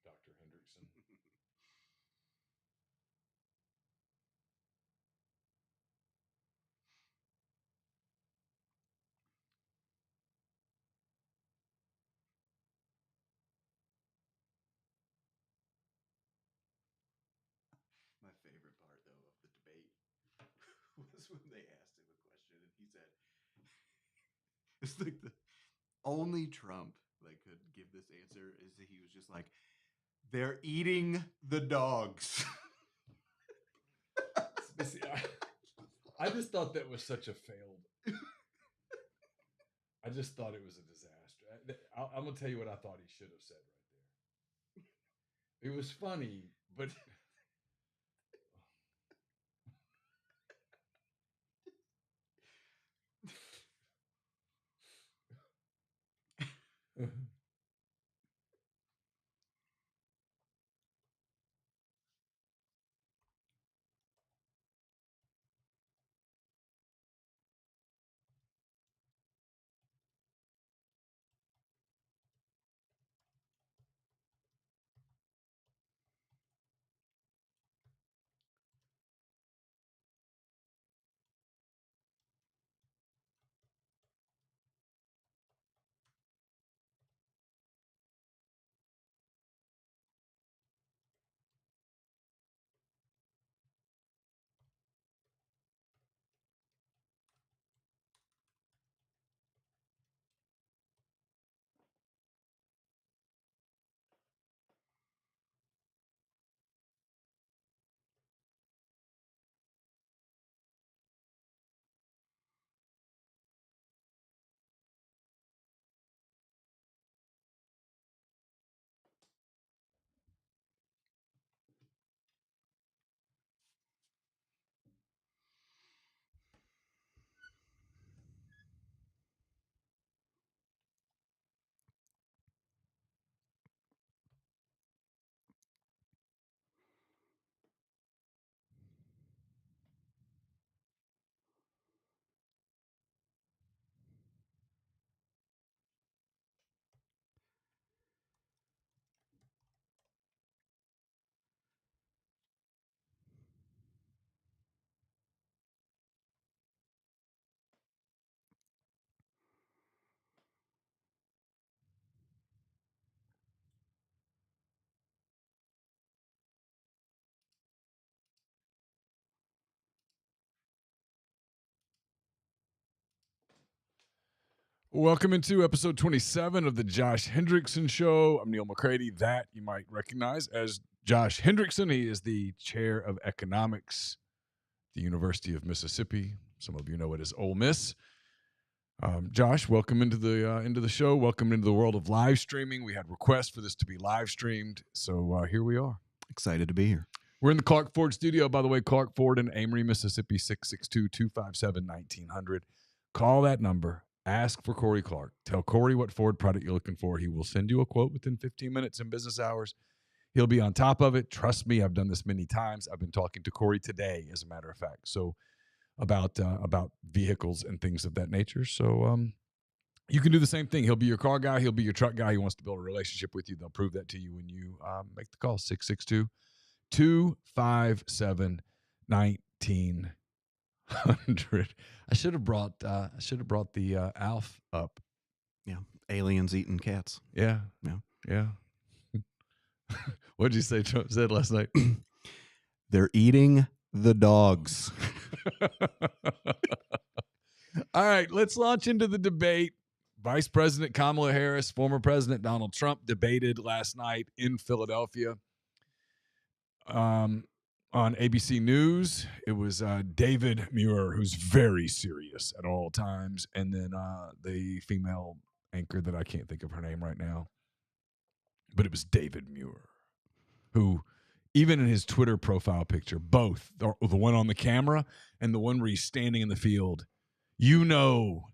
Dr. Hendrickson. My favorite part, though, of the debate was when they asked him a question and he said, it's like the only Trump that could give this answer is that he was just like, they're eating the dogs. See, I just thought that was such a failed. I just thought it was a disaster. I'm going to tell you what I thought he should have said right there. It was funny, but welcome into episode 27 of the Josh Hendrickson Show. I'm Neal McCready. That you might recognize as Josh Hendrickson. He is the chair of economics at the University of Mississippi. Some of you know it as Ole Miss. Josh, welcome into the show. Welcome into the world of live streaming. We had requests for this to be live streamed, so here we are. Excited to be here. We're in the Clark Ford studio, by the way. Clark Ford in Amory, Mississippi, 662-257-1900. Call that number. Ask for Corey Clark. Tell Corey what Ford product you're looking for. He will send you a quote within 15 minutes in business hours. He'll be on top of it. Trust me, I've done this many times. I've been talking to Corey today, as a matter of fact, so about vehicles and things of that nature. So you can do the same thing. He'll be your car guy. He'll be your truck guy. He wants to build a relationship with you. They'll prove that to you when you make the call. 662-257-1900. I should have brought the Alf up. Yeah, aliens eating cats. Yeah. What did you say Trump said last night? They're eating the dogs. All right, let's launch into the debate. Vice President Kamala Harris, former President Donald Trump debated last night in Philadelphia. On ABC News, it was David Muir, who's very serious at all times, and then the female anchor that I can't think of her name right now, but it was David Muir, who, even in his Twitter profile picture, both the one on the camera and the one where he's standing in the field, you know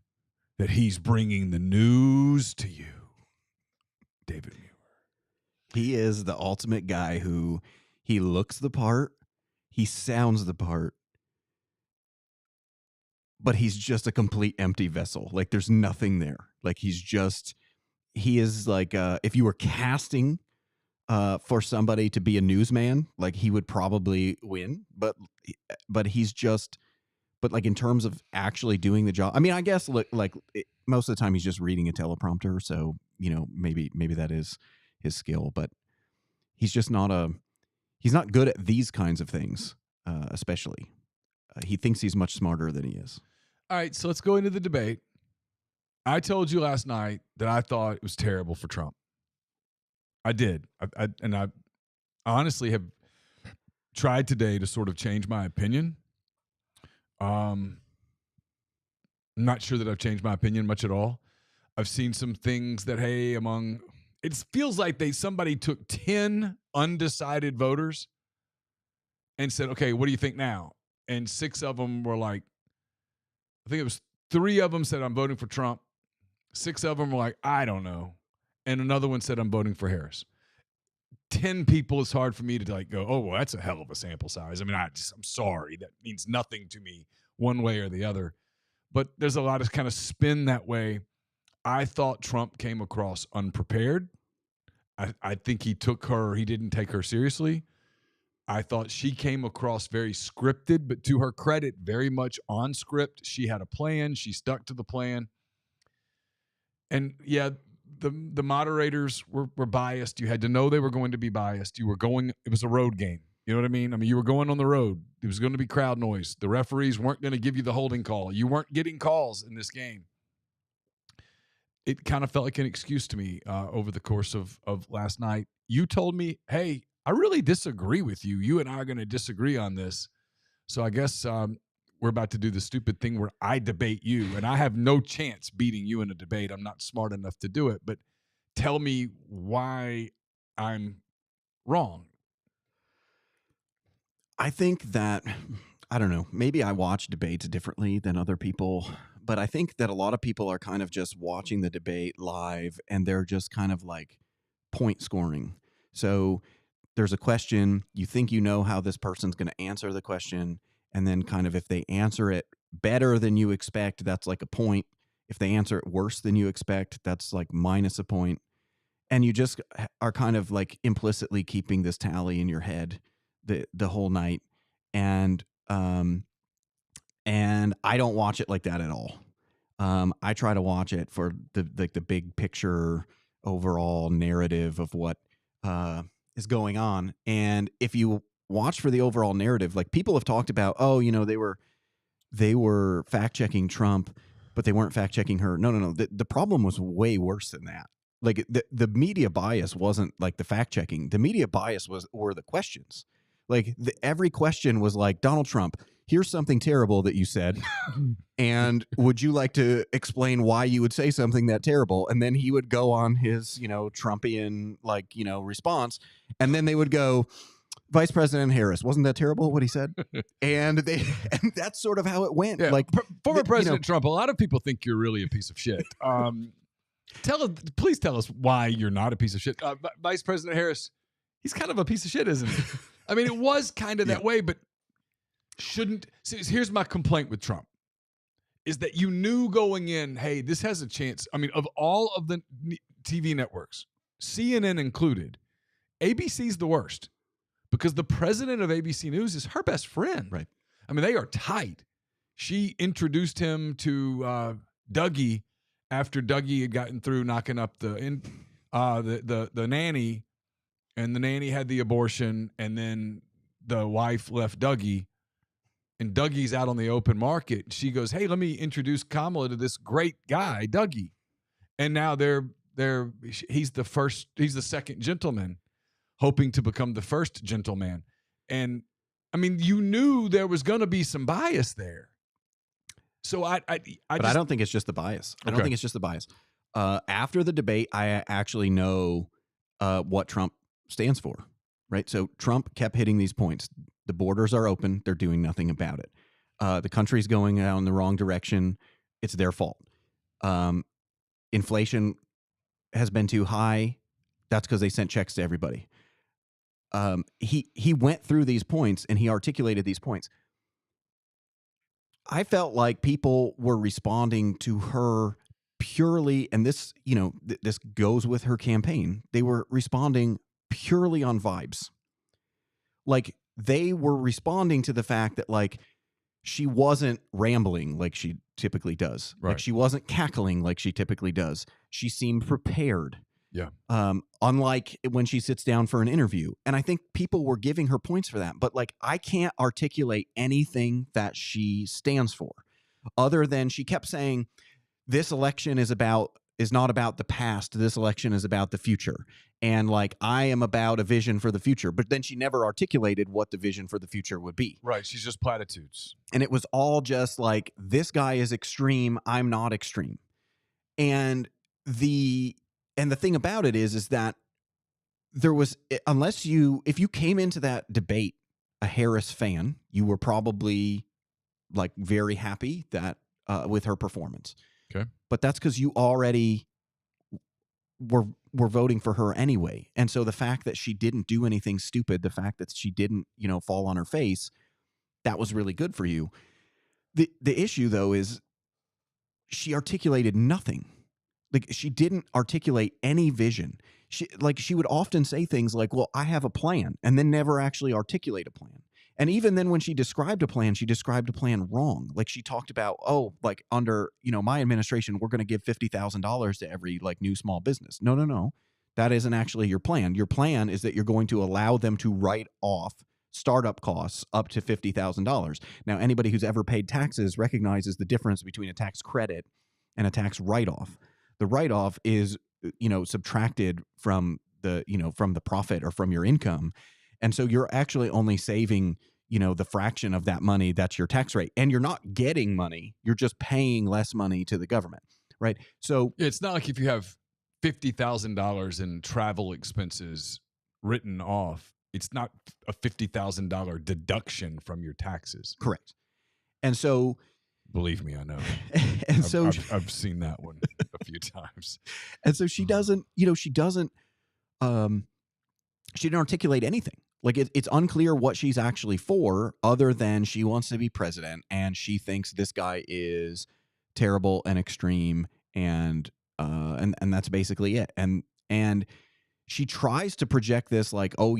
that he's bringing the news to you. David Muir. He is the ultimate guy who he looks the part, he sounds the part, but he's just a complete empty vessel. Like there's nothing there. Like he is like if you were casting for somebody to be a newsman. Like he would probably win, but he's just but like in terms of actually doing the job, I mean, I guess most of the time he's just reading a teleprompter, so maybe that is his skill, but he's just he's not good at these kinds of things, especially. He thinks he's much smarter than he is. All right, so let's go into the debate. I told you last night that I thought it was terrible for Trump. I did. I honestly have tried today to sort of change my opinion. I'm not sure that I've changed my opinion much at all. I've seen some things that, hey, it feels like somebody took 10 undecided voters and said, okay, what do you think now? And 6 of them were like, I think it was 3 of them said, I'm voting for Trump. 6 of them were like, I don't know. And another one said, I'm voting for Harris. 10 people is hard for me to go, oh, well, that's a hell of a sample size. I mean, I'm sorry. That means nothing to me one way or the other. But there's a lot of kind of spin that way. I thought Trump came across unprepared. I think he didn't take her seriously. I thought she came across very scripted, but to her credit, very much on script. She had a plan. She stuck to the plan. And yeah, the moderators were biased. You had to know they were going to be biased. It was a road game. You know what I mean? I mean, you were going on the road. It was going to be crowd noise. The referees weren't going to give you the holding call. You weren't getting calls in this game. It kind of felt like an excuse to me over the course of last night. You told me, hey, I really disagree with you. You and I are going to disagree on this. So I guess we're about to do the stupid thing where I debate you, and I have no chance beating you in a debate. I'm not smart enough to do it, but tell me why I'm wrong. I think that, I don't know, maybe I watch debates differently than other people, but I think that a lot of people are kind of just watching the debate live and they're just kind of like point scoring. So there's a question, you think you know how this person's going to answer the question, and then kind of if they answer it better than you expect, that's like a point. If they answer it worse than you expect, that's like minus a point. And you just are kind of like implicitly keeping this tally in your head the whole night. And I don't watch it like that at all. I try to watch it for the big picture overall narrative of what is going on. And if you watch for the overall narrative, like people have talked about, oh, they were fact checking Trump, but they weren't fact checking her. No. The problem was way worse than that. Like the media bias wasn't like the fact checking. The media bias were the questions. Like every question was like, Donald Trump, here's something terrible that you said. And would you like to explain why you would say something that terrible? And then he would go on his, Trumpian, response. And then they would go, Vice President Harris, wasn't that terrible what he said? and that's sort of how it went. Yeah, like former President Trump, a lot of people think you're really a piece of shit. Please tell us why you're not a piece of shit. Vice President Harris, he's kind of a piece of shit, isn't he? I mean, it was kind of that way, but here's my complaint with Trump, is that you knew going in, hey, this has a chance. I mean, of all of the TV networks, CNN included, ABC's the worst because the president of ABC News is her best friend. Right. I mean, they are tight. She introduced him to Dougie after Dougie had gotten through knocking up the nanny, and the nanny had the abortion, and then the wife left Dougie, and Dougie's out on the open market. She goes, hey, let me introduce Kamala to this great guy, Dougie. And now he's the second gentleman, hoping to become the first gentleman. And I mean, you knew there was going to be some bias there. So I don't think it's just the bias. I don't think it's just the bias. After the debate, I actually know what Trump stands for, right? So Trump kept hitting these points. The borders are open. They're doing nothing about it. The country's going out in the wrong direction. It's their fault. Inflation has been too high. That's because they sent checks to everybody. He went through these points and he articulated these points. I felt like people were responding to her purely, and this, this goes with her campaign. They were responding purely on vibes. Like, they were responding to the fact that, like, she wasn't rambling like she typically does. Like, Right. she wasn't cackling like she typically does. She seemed prepared. Yeah. Unlike when she sits down for an interview. And I think people were giving her points for that. But, like, I can't articulate anything that she stands for other than she kept saying, this election is not about the past. This election is about the future. And, like, I am about a vision for the future. But then she never articulated what the vision for the future would be. Right. She's just platitudes. And it was all just like, this guy is extreme. I'm not extreme. And the thing about it is that there was, if you came into that debate a Harris fan, you were probably, like, very happy that with her performance. Okay. But that's because you already were voting for her anyway. And so the fact that she didn't do anything stupid, the fact that she didn't, fall on her face, that was really good for you. The issue, though, is she articulated nothing. Like, she didn't articulate any vision. She would often say things like, well, I have a plan, and then never actually articulate a plan. And even then, when she described a plan wrong. Like, she talked about, under, my administration, we're going to give $50,000 to every, like, new small business. No. That isn't actually your plan. Your plan is that you're going to allow them to write off startup costs up to $50,000. Now, anybody who's ever paid taxes recognizes the difference between a tax credit and a tax write-off. The write-off is, subtracted from the profit or from your income. And so you're actually only saving, the fraction of that money that's your tax rate. And you're not getting money. You're just paying less money to the government, right? So it's not like if you have $50,000 in travel expenses written off, it's not a $50,000 deduction from your taxes. Correct. And so, believe me, I know. And I've seen that one a few times. And so she didn't articulate anything. Like, it's unclear what she's actually for, other than she wants to be president and she thinks this guy is terrible and extreme, and that's basically it. And she tries to project this like, oh,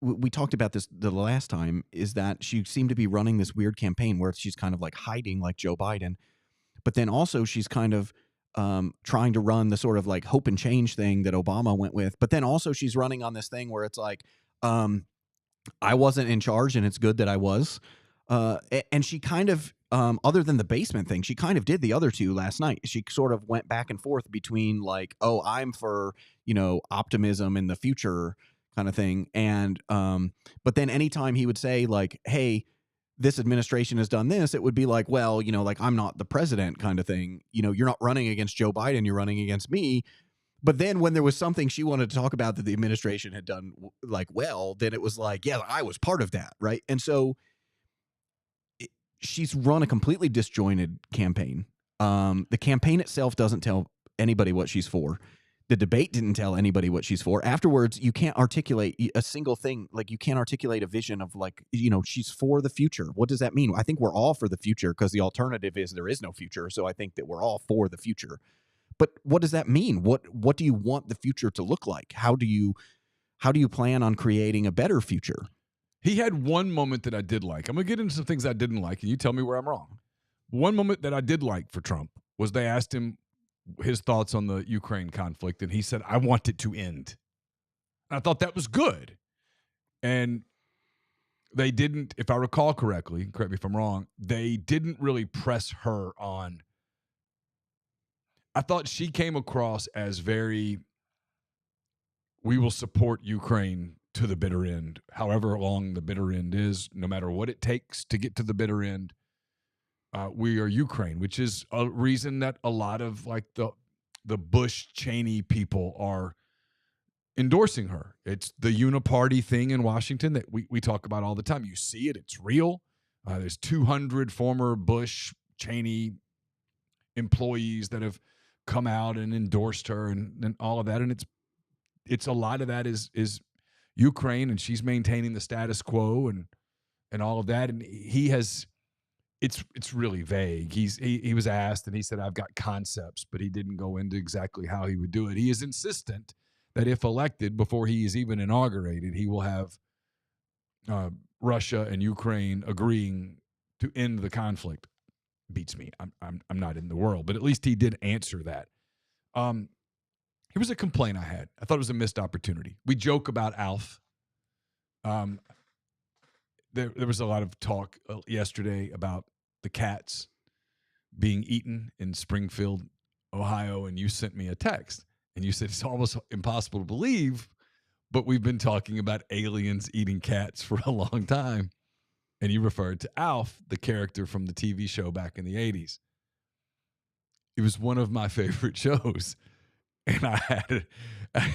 we talked about this the last time, is that she seemed to be running this weird campaign where she's kind of like hiding like Joe Biden, but then also she's kind of trying to run the sort of like hope and change thing that Obama went with. But then also she's running on this thing where it's like, I wasn't in charge and it's good that I was. And she kind of, other than the basement thing, she kind of did the other two last night. She sort of went back and forth between like, oh, I'm for, optimism in the future kind of thing. And, but then anytime he would say like, hey, this administration has done this, it would be like, well, like, I'm not the president kind of thing. You're not running against Joe Biden, you're running against me. But then when there was something she wanted to talk about that the administration had done like, well, then it was like, yeah, I was part of that. Right. And so she's run a completely disjointed campaign. The campaign itself doesn't tell anybody what she's for. The debate didn't tell anybody what she's for. Afterwards, you can't articulate a single thing. Like, you can't articulate a vision of like, she's for the future. What does that mean? I think we're all for the future, because the alternative is there is no future. So I think that we're all for the future. But what does that mean? What do you want the future to look like? How do you plan on creating a better future? He had one moment that I did like. I'm going to get into some things I didn't like, and you tell me where I'm wrong. One moment that I did like for Trump was they asked him his thoughts on the Ukraine conflict, and he said, I want it to end. And I thought that was good. And they didn't, if I recall correctly, correct me if I'm wrong, they didn't really press her on. I thought she came across as very, we will support Ukraine to the bitter end, however long the bitter end is, no matter what it takes to get to the bitter end. We are Ukraine, which is a reason that a lot of like the Bush-Cheney people are endorsing her. It's the uniparty thing in Washington that we talk about all the time. You see it. It's real. There's 200 former Bush-Cheney employees that have come out and endorsed her and all of that. And it's a lot of that is Ukraine, and she's maintaining the status quo and all of that. And he has... It's really vague. He was asked, and he said, I've got concepts, but he didn't go into exactly how he would do it. He is insistent that if elected, before he is even inaugurated, he will have Russia and Ukraine agreeing to end the conflict. Beats me. I'm not in the world, but at least he did answer that. Here was a complaint I had. I thought it was a missed opportunity. We joke about Alf. There was a lot of talk yesterday about the cats being eaten in Springfield, Ohio, and you sent me a text, and you said it's almost impossible to believe, but we've been talking about aliens eating cats for a long time. And you referred to Alf, the character from the TV show back in the 80s. It was one of my favorite shows. And I had,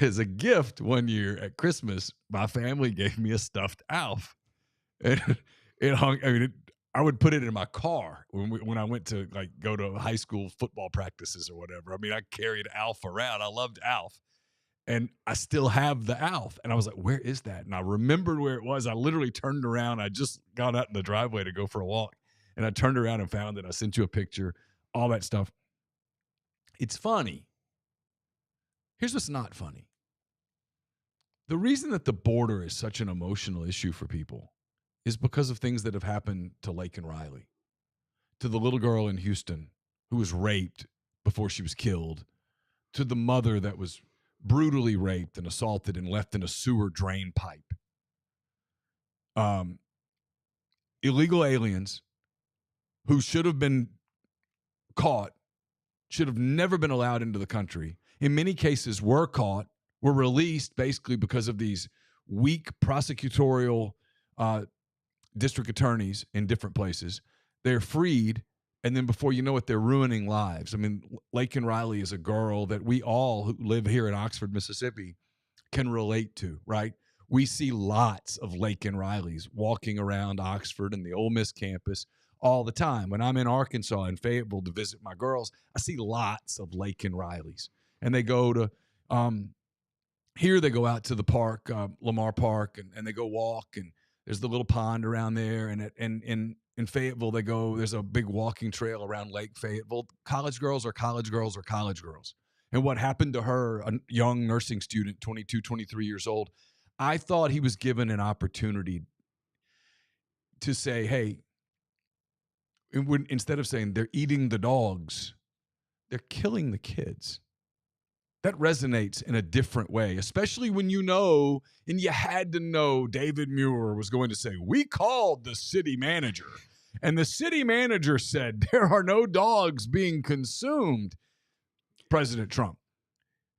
as a gift one year at Christmas, my family gave me a stuffed Alf. And it hung, I would put it in my car when I went to go to high school football practices or whatever. I carried Alf around. I loved Alf. And I still have the Alf. And I was like, where is that? And I remembered where it was. I literally turned around. I just got out in the driveway to go for a walk. And I turned around and found it. I sent you a picture, all that stuff. It's funny. Here's what's not funny. The reason that the border is such an emotional issue for people is because of things that have happened to Laken Riley, to the little girl in Houston who was raped before she was killed, to the mother that was brutally raped and assaulted and left in a sewer drain pipe. Illegal aliens who should have been caught, should have never been allowed into the country, in many cases were caught, were released basically because of these weak prosecutorial district attorneys in different places. They're freed, and then before you know it, they're ruining lives. Laken Riley is a girl that we all who live here in Oxford, Mississippi, can relate to, right? We see lots of Laken Rileys walking around Oxford and the Ole Miss campus all the time. When I'm in Arkansas and Fayetteville to visit my girls, I see lots of Laken Rileys. And they go to, here they go out to the park, Lamar Park, and they go walk, and there's the little pond around there. And in Fayetteville, they go, there's a big walking trail around Lake Fayetteville. College girls are college girls are college girls. And what happened to her, a young nursing student, 22, 23 years old, I thought he was given an opportunity to say, hey, instead of saying they're eating the dogs, they're killing the kids. That resonates in a different way, especially when you know, and you had to know David Muir was going to say, we called the city manager, and the city manager said there are no dogs being consumed. President Trump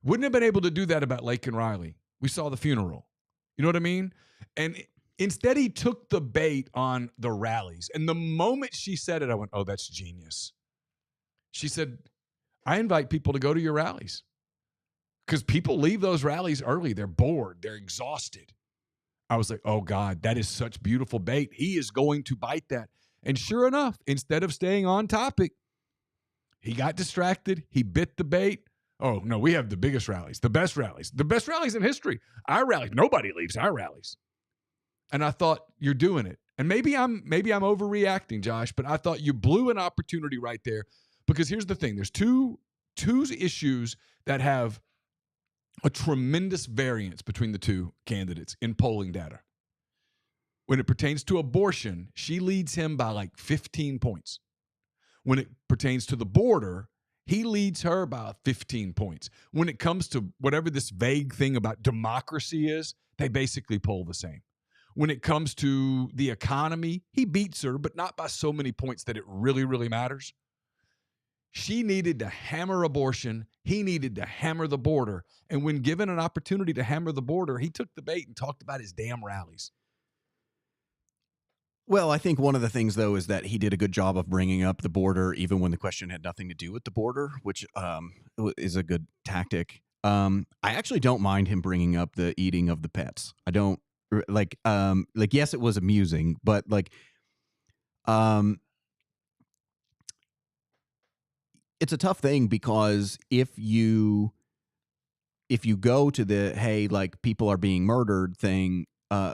wouldn't have been able to do that about Laken Riley. We saw the funeral. You know what I mean? And instead, he took the bait on the rallies. And the moment she said it, I went, oh, that's genius. She said, I invite people to go to your rallies because people leave those rallies early. They're bored. They're exhausted. I was like, oh, God, that is such beautiful bait. He is going to bite that. And sure enough, instead of staying on topic, he got distracted. He bit the bait. Oh, no, we have the biggest rallies, the best rallies in history. Our rallies, nobody leaves our rallies. And I thought, you're doing it. And maybe I'm overreacting, Josh, but I thought you blew an opportunity right there, because here's the thing. There's two issues that have a tremendous variance between the two candidates in polling data. When it pertains to abortion, she leads him by like 15 points. When it pertains to the border, he leads her by 15 points. When it comes to whatever this vague thing about democracy is, they basically poll the same. When it comes to the economy, he beats her, but not by so many points that it really, really matters. She needed to hammer abortion. He needed to hammer the border. And when given an opportunity to hammer the border, he took the bait and talked about his damn rallies. Well, I think one of the things, though, is that he did a good job of bringing up the border, even when the question had nothing to do with the border, which is a good tactic. I actually don't mind him bringing up the eating of the pets. I don't like, yes, it was amusing, but it's a tough thing, because if you go to the, hey, like, people are being murdered thing,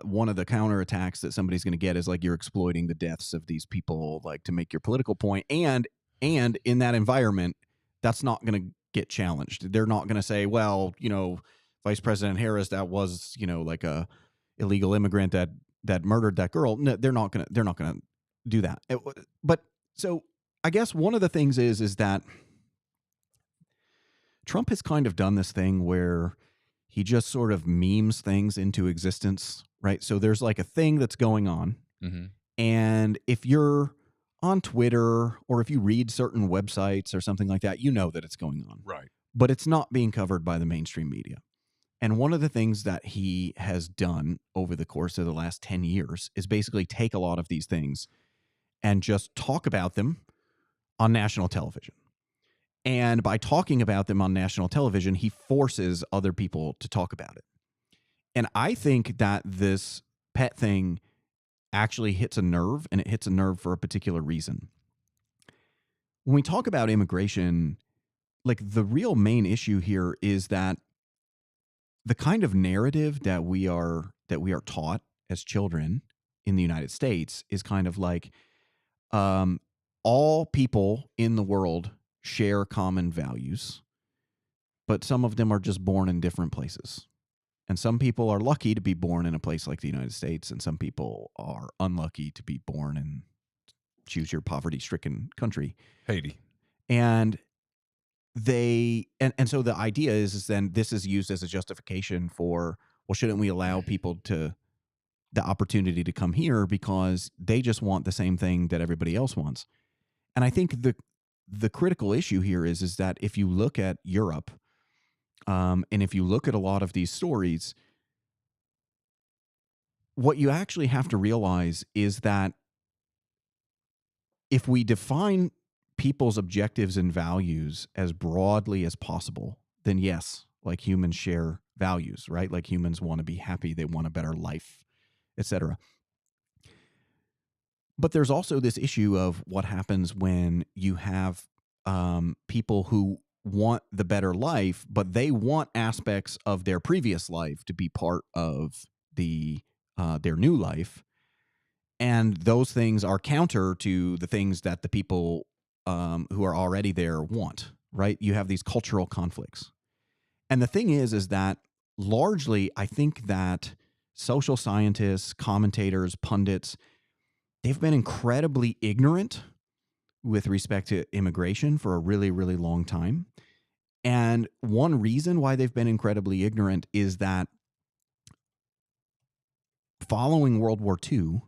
one of the counterattacks that somebody's going to get is like, you're exploiting the deaths of these people, like, to make your political point. And in that environment, that's not going to get challenged. They're not going to say, well, Vice President Harris that was, like a illegal immigrant that murdered that girl. No, they're not gonna do that. But so I guess one of the things is that Trump has kind of done this thing where he just sort of memes things into existence, right? So there's like a thing that's going on, and if you're on Twitter or if you read certain websites or something like that, you know that it's going on. Right. But it's not being covered by the mainstream media. And one of the things that he has done over the course of the last 10 years is basically take a lot of these things and just talk about them on national television. And by talking about them on national television, he forces other people to talk about it. And I think that this pet thing actually hits a nerve, and it hits a nerve for a particular reason. When we talk about immigration, like the real main issue here is that the kind of narrative that we are taught as children in the United States is kind of like all people in the world share common values, but some of them are just born in different places. And some people are lucky to be born in a place like the United States, and some people are unlucky to be born in, choose your poverty-stricken country, Haiti. And so the idea is then this is used as a justification for, well, shouldn't we allow people the opportunity to come here because they just want the same thing that everybody else wants. And I think the critical issue here is that if you look at Europe, and if you look at a lot of these stories, what you actually have to realize is that if we define people's objectives and values as broadly as possible, then yes, like humans share values, right? Like humans want to be happy, they want a better life, etc. But there's also this issue of what happens when you have people who want the better life, but they want aspects of their previous life to be part of their new life. And those things are counter to the things that the people who are already there want, right? You have these cultural conflicts. And the thing is that largely, I think that social scientists, commentators, pundits, they've been incredibly ignorant with respect to immigration for a really, really long time. And one reason why they've been incredibly ignorant is that following World War II,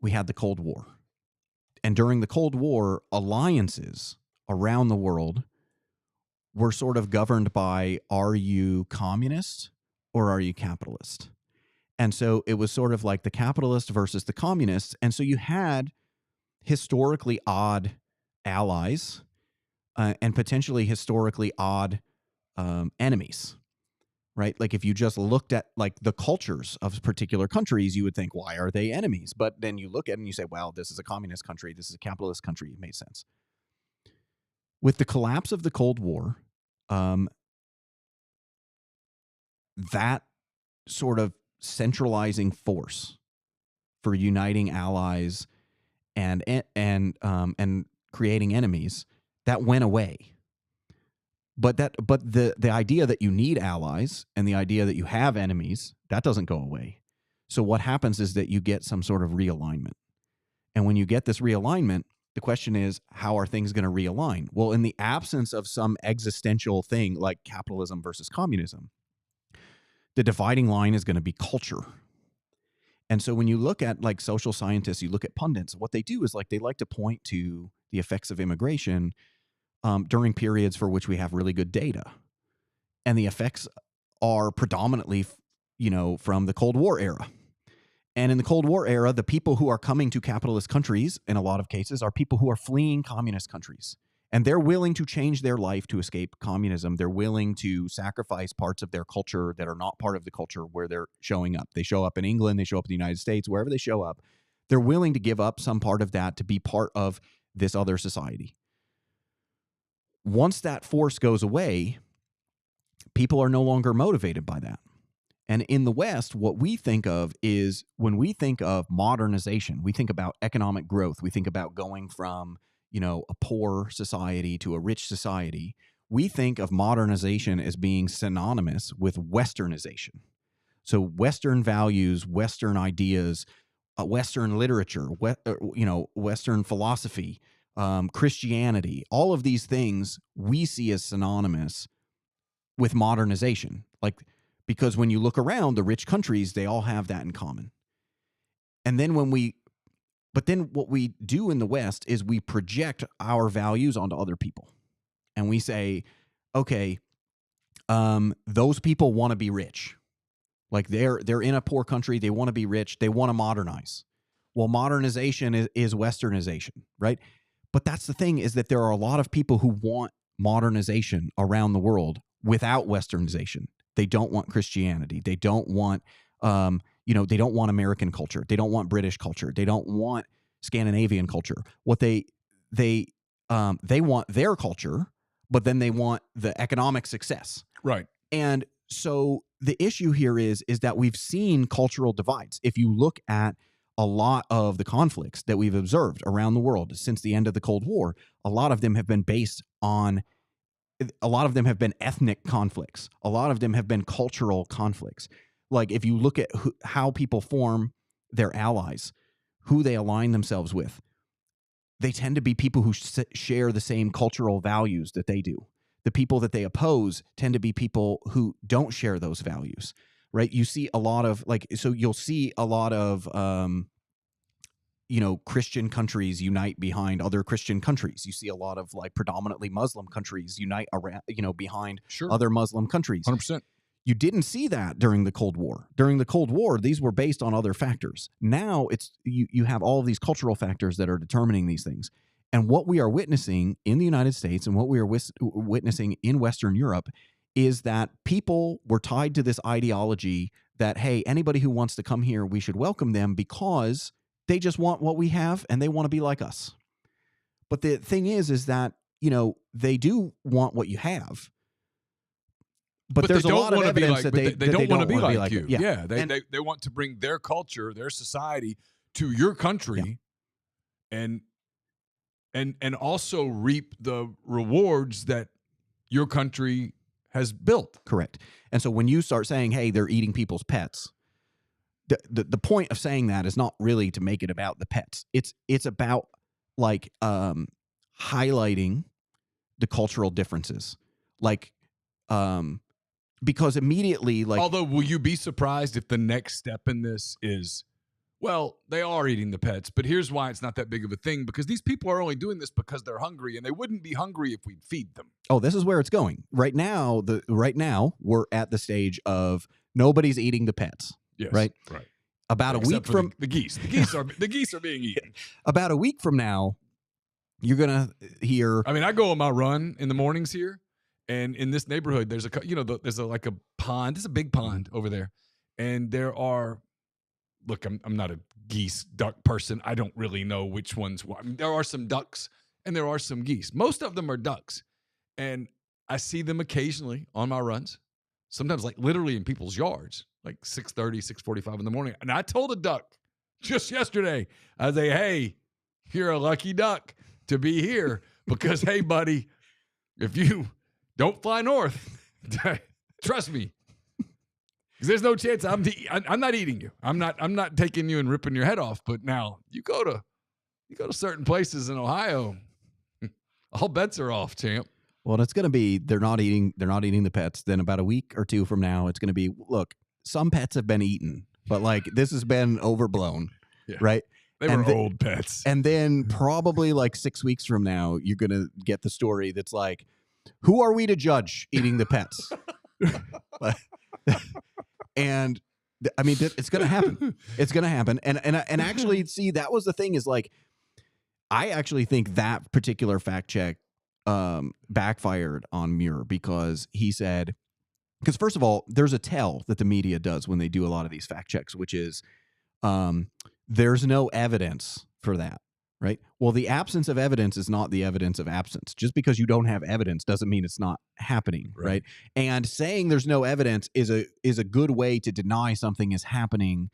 we had the Cold War. And during the Cold War, alliances around the world were sort of governed by, are you communist or are you capitalist? And so it was sort of like the capitalist versus the communists. And so you had historically odd allies and potentially historically odd enemies, right? Like if you just looked at like the cultures of particular countries, you would think, why are they enemies? But then you look at it and you say, well, this is a communist country, this is a capitalist country. It made sense. With the collapse of the Cold War, that sort of centralizing force for uniting allies and creating enemies, that went away. But the idea that you need allies and the idea that you have enemies, that doesn't go away. So what happens is that you get some sort of realignment. And when you get this realignment, the question is, how are things going to realign? Well, in the absence of some existential thing like capitalism versus communism, the dividing line is going to be culture. And so when you look at like social scientists, you look at pundits, what they do is like they like to point to the effects of immigration during periods for which we have really good data. And the effects are predominantly, from the Cold War era. And in the Cold War era, the people who are coming to capitalist countries, in a lot of cases, are people who are fleeing communist countries. And they're willing to change their life to escape communism. They're willing to sacrifice parts of their culture that are not part of the culture where they're showing up. They show up in England, they show up in the United States, wherever they show up. They're willing to give up some part of that to be part of this other society. Once that force goes away, people are no longer motivated by that. And in the West, what we think of is when we think of modernization, we think about economic growth. We think about going from, a poor society to a rich society. we think of modernization as being synonymous with Westernization. So Western values, Western ideas, Western literature, Western philosophy, Christianity, all of these things we see as synonymous with modernization. Like, because when you look around, the rich countries, they all have that in common. And then but then what we do in the West is we project our values onto other people. And we say, okay, those people want to be rich. Like they're in a poor country. They want to be rich. They want to modernize. Well, modernization is Westernization, right? But that's the thing, is that there are a lot of people who want modernization around the world without Westernization. They don't want Christianity. They don't want, they don't want American culture. They don't want British culture. They don't want Scandinavian culture. What they want their culture, but then they want the economic success. Right. And so the issue here is that we've seen cultural divides. If you look at a lot of the conflicts that we've observed around the world since the end of the Cold War, a lot of them have been ethnic conflicts. A lot of them have been cultural conflicts. Like if you look at how people form their allies, who they align themselves with, they tend to be people who share the same cultural values that they do. The people that they oppose tend to be people who don't share those values, right? You see a lot of you'll see a lot of, Christian countries unite behind other Christian countries. You see a lot of predominantly Muslim countries unite around, behind other Muslim countries. 100%. You didn't see that during the Cold War. During the Cold War, these were based on other factors. Now you have all of these cultural factors that are determining these things. And what we are witnessing in the United States and what we are witnessing in Western Europe is that people were tied to this ideology that, hey, anybody who wants to come here, we should welcome them because they just want what we have and they want to be like us. But the thing is that, they do want what you have. But there's a lot of evidence that they don't want to be like you. Yeah, they want to bring their culture, their society to your country, and also reap the rewards that your country has built. Correct. And so when you start saying, hey, they're eating people's pets, the point of saying that is not really to make it about the pets. It's about highlighting the cultural differences. Because immediately, although, will you be surprised if the next step in this is, well, they are eating the pets, but here's why it's not that big of a thing, because these people are only doing this because they're hungry, and they wouldn't be hungry if we'd feed them. Oh, this is where it's going. Right now, we're at the stage of nobody's eating the pets. Yes, right. About Except a week from the geese are being eaten. About a week from now, you're gonna hear. I mean, I go on my run in the mornings here. And in this neighborhood, there's a pond. There's a big pond over there. And there are, look, I'm not a geese duck person. I don't really know which ones. I mean, there are some ducks and there are some geese. Most of them are ducks. And I see them occasionally on my runs, sometimes literally in people's yards, 6:30, 6:45 in the morning. And I told a duck just yesterday, I say, hey, you're a lucky duck to be here because, hey, buddy, if you don't fly north, trust me, because there's no chance I'm not eating you. I'm not taking you and ripping your head off. But now you go to certain places in Ohio, all bets are off, champ. Well, it's going to be they're not eating the pets. Then about a week or two from now, it's going to be, look, some pets have been eaten, but this has been overblown, right? They were old pets. And then probably 6 weeks from now, you're going to get the story that's who are we to judge eating the pets? And I mean, it's going to happen. It's going to happen. And actually, see, that was the thing is I actually think that particular fact check backfired on Muir because he said, because first of all, there's a tell that the media does when they do a lot of these fact checks, which is there's no evidence for that. Right. Well, the absence of evidence is not the evidence of absence. Just because you don't have evidence doesn't mean it's not happening. Right. And saying there's no evidence is a good way to deny something is happening,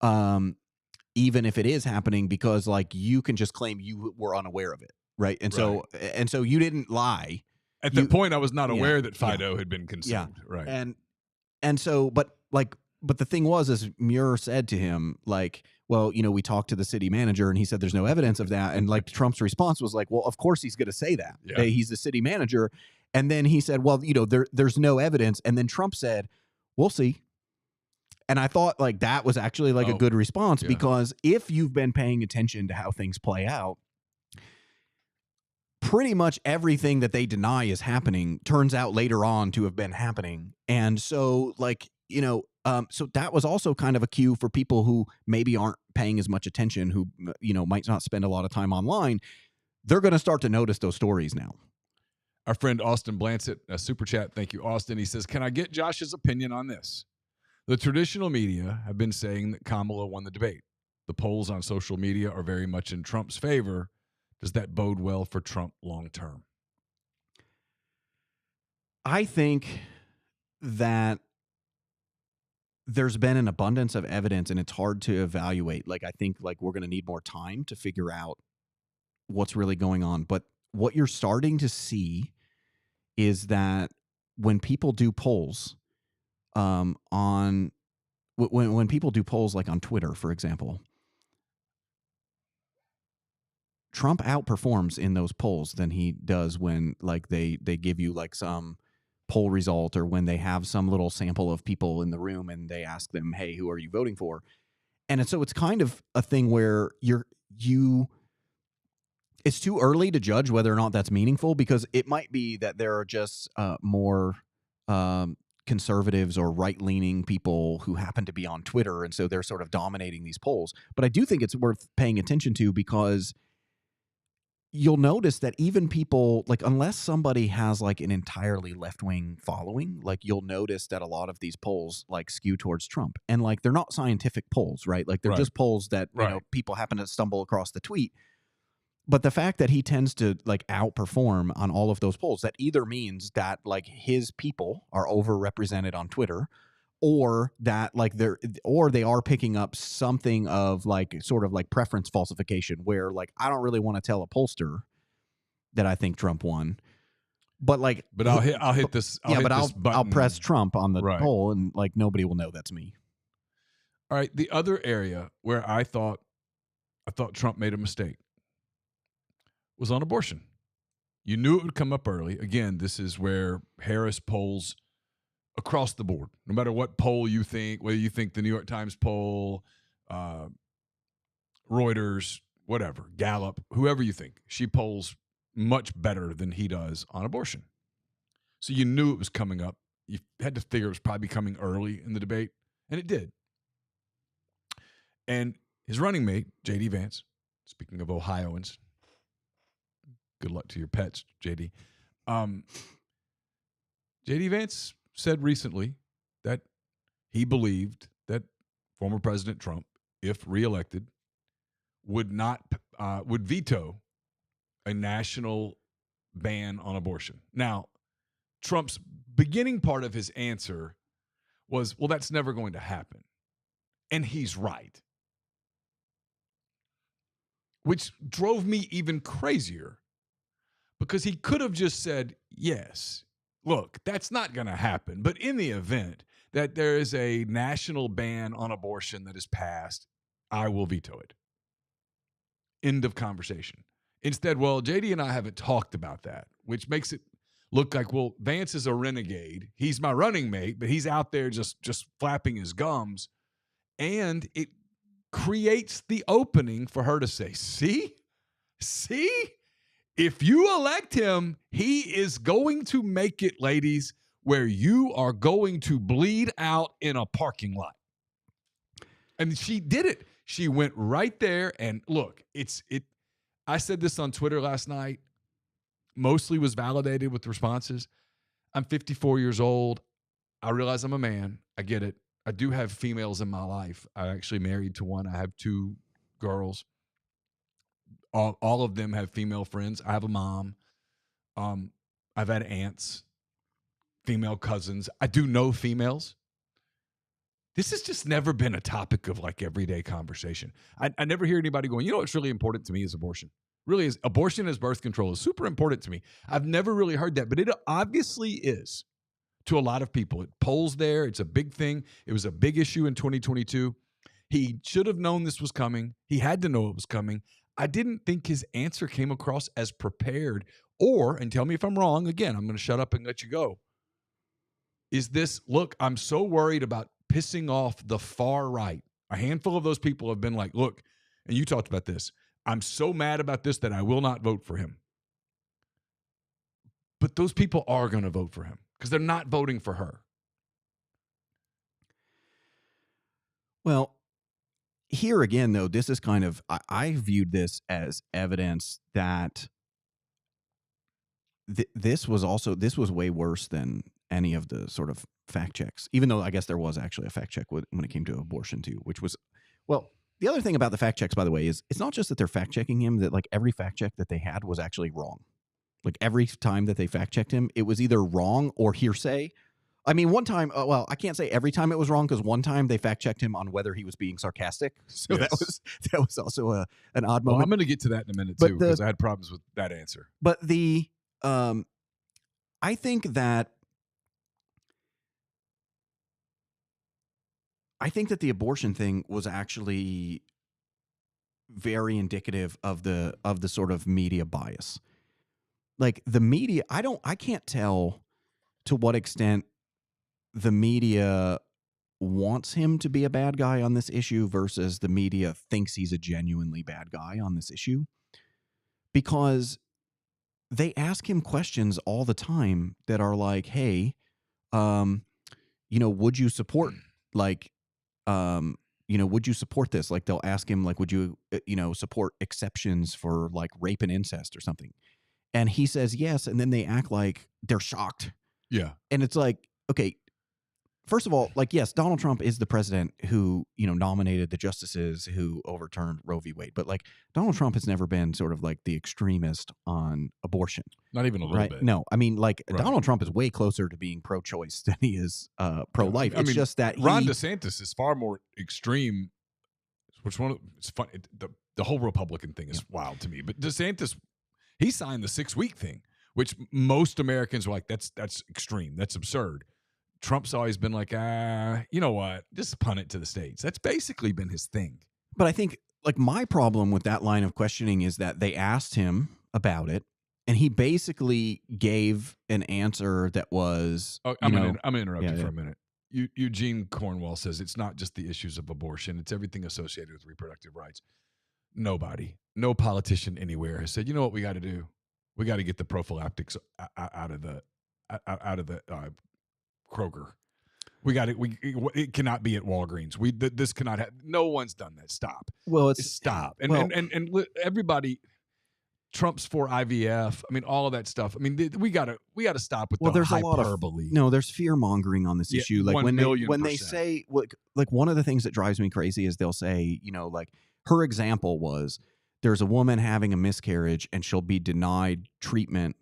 even if it is happening, because you can just claim you were unaware of it. Right. And so you didn't lie. At that point, I was not yeah, aware that yeah. Fido had been consumed. Right. And so, but the thing was, is Muir said to him, like, well, we talked to the city manager and he said there's no evidence of that. And like Trump's response was like, well, of course he's going to say that. Yeah. He's the city manager. And then he said, well, there's no evidence. And then Trump said, we'll see. And I thought like that was actually like a good response, because if you've been paying attention to how things play out, pretty much everything that they deny is happening turns out later on to have been happening. And so like, so that was also kind of a cue for people who maybe aren't paying as much attention, who, might not spend a lot of time online. They're going to start to notice those stories now. Our friend Austin Blancett, a super chat. Thank you, Austin. He says, can I get Josh's opinion on this? The traditional media have been saying that Kamala won the debate. The polls on social media are very much in Trump's favor. Does that bode well for Trump long term? I think that there's been an abundance of evidence, and it's hard to evaluate. Like, I think like we're going to need more time to figure out what's really going on. But what you're starting to see is that when people do polls when people do polls like on Twitter, for example, Trump outperforms in those polls than he does when like they give you like some poll result, or when they have some little sample of people in the room and they ask them, hey, who are you voting for? And so it's kind of a thing where it's too early to judge whether or not that's meaningful, because it might be that there are just more conservatives or right-leaning people who happen to be on Twitter, and so they're sort of dominating these polls. But I do think it's worth paying attention to, because you'll notice that even people, like, unless somebody has like an entirely left-wing following, like you'll notice that a lot of these polls like skew towards Trump. And like they're not scientific polls, right? Like they're just polls that people happen to stumble across the tweet. But the fact that he tends to like outperform on all of those polls, that either means that like his people are overrepresented on Twitter, or that like they are picking up something of like sort of like preference falsification, where like I don't really want to tell a pollster that I think Trump won, but like I'll hit this. I'll press Trump on the poll, and like nobody will know that's me. All right, the other area where I thought Trump made a mistake was on abortion. You knew it would come up early. Again, this is where Harris polls across the board, no matter what poll you think, whether you think the New York Times poll, Reuters, whatever, Gallup, whoever you think, she polls much better than he does on abortion. So you knew it was coming up. You had to figure it was probably coming early in the debate, and it did. And his running mate, J.D. Vance, speaking of Ohioans, good luck to your pets, J.D. J.D. Vance said recently that he believed that former President Trump, if reelected, would veto a national ban on abortion. Now, Trump's beginning part of his answer was, well, that's never going to happen. And he's right. Which drove me even crazier, because he could have just said, yes, look, that's not going to happen. But in the event that there is a national ban on abortion that is passed, I will veto it. End of conversation. Instead, well, JD and I haven't talked about that, which makes it look like, well, Vance is a renegade. He's my running mate, but he's out there just flapping his gums. And it creates the opening for her to say, see, if you elect him, he is going to make it, ladies, where you are going to bleed out in a parking lot. And she did it. She went right there. And look, I said this on Twitter last night, mostly was validated with responses. I'm 54 years old. I realize I'm a man. I get it. I do have females in my life. I actually married to one. I have 2 girls. All of them have female friends. I have a mom. I've had aunts, female cousins. I do know females. This has just never been a topic of like everyday conversation. I never hear anybody going, you know what's really important to me is abortion. Really is. Abortion as birth control is super important to me. I've never really heard that, but it obviously is to a lot of people. It polls there. It's a big thing. It was a big issue in 2022. He should have known this was coming. He had to know it was coming. I didn't think his answer came across as prepared or, and tell me if I'm wrong, again, I'm going to shut up and let you go. Is this, look, I'm so worried about pissing off the far right. A handful of those people have been like, look, and you talked about this, I'm so mad about this that I will not vote for him. But those people are going to vote for him because they're not voting for her. Well, here again, though, this is kind of, I viewed this as evidence that this was way worse than any of the sort of fact checks, even though I guess there was actually a fact check when it came to abortion too, which was, well, the other thing about the fact checks, by the way, is it's not just that they're fact checking him, that like every fact check that they had was actually wrong. Like every time that they fact checked him, it was either wrong or hearsay. I mean, one time, well, I can't say every time it was wrong, because one time they fact checked him on whether he was being sarcastic. So Yes. that was also an odd Well, moment. I'm going to get to that in a minute But too, because I had problems with that answer. But I think that the abortion thing was actually very indicative of the sort of media bias. Like the media, I can't tell to what extent the media wants him to be a bad guy on this issue versus the media thinks he's a genuinely bad guy on this issue, because they ask him questions all the time that are like, hey, would you support would you support this? Like they'll ask him, like, would you, support exceptions for like rape and incest or something? And he says yes. And then they act like they're shocked. Yeah. And it's like, okay, first of all, like, yes, Donald Trump is the president who, nominated the justices who overturned Roe v. Wade. But like Donald Trump has never been sort of like the extremist on abortion. Not even a little bit. No, I mean, like Right. Donald Trump is way closer to being pro-choice than he is pro-life. I It's mean, just that Ron DeSantis is far more extreme. It's fun. The whole Republican thing is wild to me. But DeSantis, he signed the 6-week thing, which most Americans were like, that's extreme. That's absurd. Trump's always been like, you know what? Just punt it to the states. That's basically been his thing. But I think like my problem with that line of questioning is that they asked him about it, and he basically gave an answer that was. Oh, I'm going to interrupt you for yeah. a minute. Eugene Cornwell says it's not just the issues of abortion; it's everything associated with reproductive rights. No politician anywhere has said, you know what we got to do? We got to get the prophylactics out of the Kroger. It cannot be at Walgreens. This cannot have. No one's done that. Stop. Well, stop. And everybody. Trump's for IVF. I mean, all of that stuff. I mean, we gotta stop with there's hyperbole. There's fear mongering on this issue. Like when they say, like one of the things that drives me crazy is they'll say, like her example was there's a woman having a miscarriage and she'll be denied treatment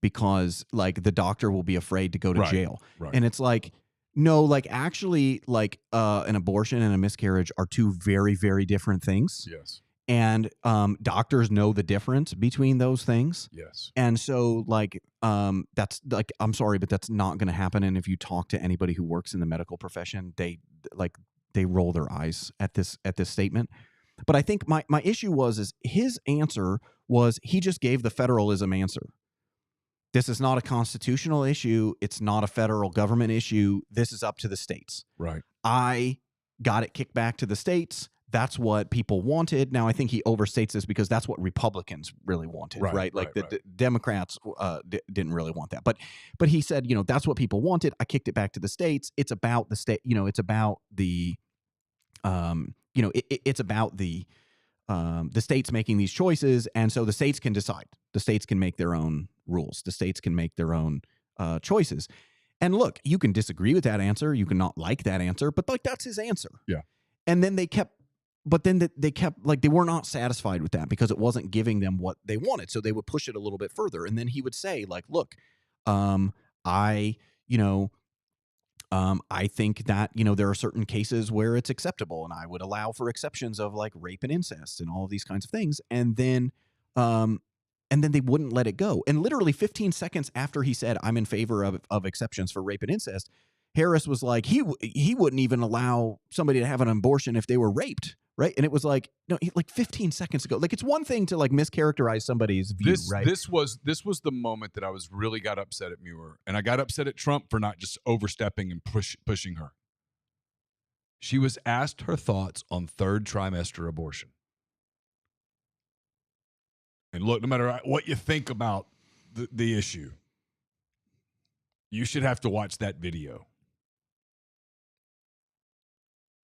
because like the doctor will be afraid to go to jail. Right. And it's like, no, like actually like an abortion and a miscarriage are two very, very different things. Yes. And doctors know the difference between those things. Yes. And so like that's like, I'm sorry, but that's not going to happen. And if you talk to anybody who works in the medical profession, they roll their eyes at this statement. But I think my issue is his answer was he just gave the federalism answer. This is not a constitutional issue. It's not a federal government issue. This is up to the states. Right. I got it kicked back to the states. That's what people wanted. Now, I think he overstates this because that's what Republicans really wanted, right? Like the Democrats didn't really want that. But he said, that's what people wanted. I kicked it back to the states. It's about the state, it's about the, it's about the states making these choices. And so the states can decide. The states can make their own rules. The states can make their own choices. And look, you can disagree with that answer. You can not like that answer, but like that's his answer. Yeah. And then they kept like they were not satisfied with that because it wasn't giving them what they wanted. So they would push it a little bit further. And then he would say like, look, I think that, there are certain cases where it's acceptable and I would allow for exceptions of like rape and incest and all of these kinds of things. And then And then they wouldn't let it go. And literally 15 seconds after he said, I'm in favor of exceptions for rape and incest, Harris was like, he wouldn't even allow somebody to have an abortion if they were raped. Right. And it was like, no, like 15 seconds ago. Like, it's one thing to like mischaracterize somebody's view, right? This was the moment that I really got upset at Muir, and I got upset at Trump for not just overstepping and pushing her. She was asked her thoughts on third trimester abortion. And look, no matter what you think about the issue, you should have to watch that video.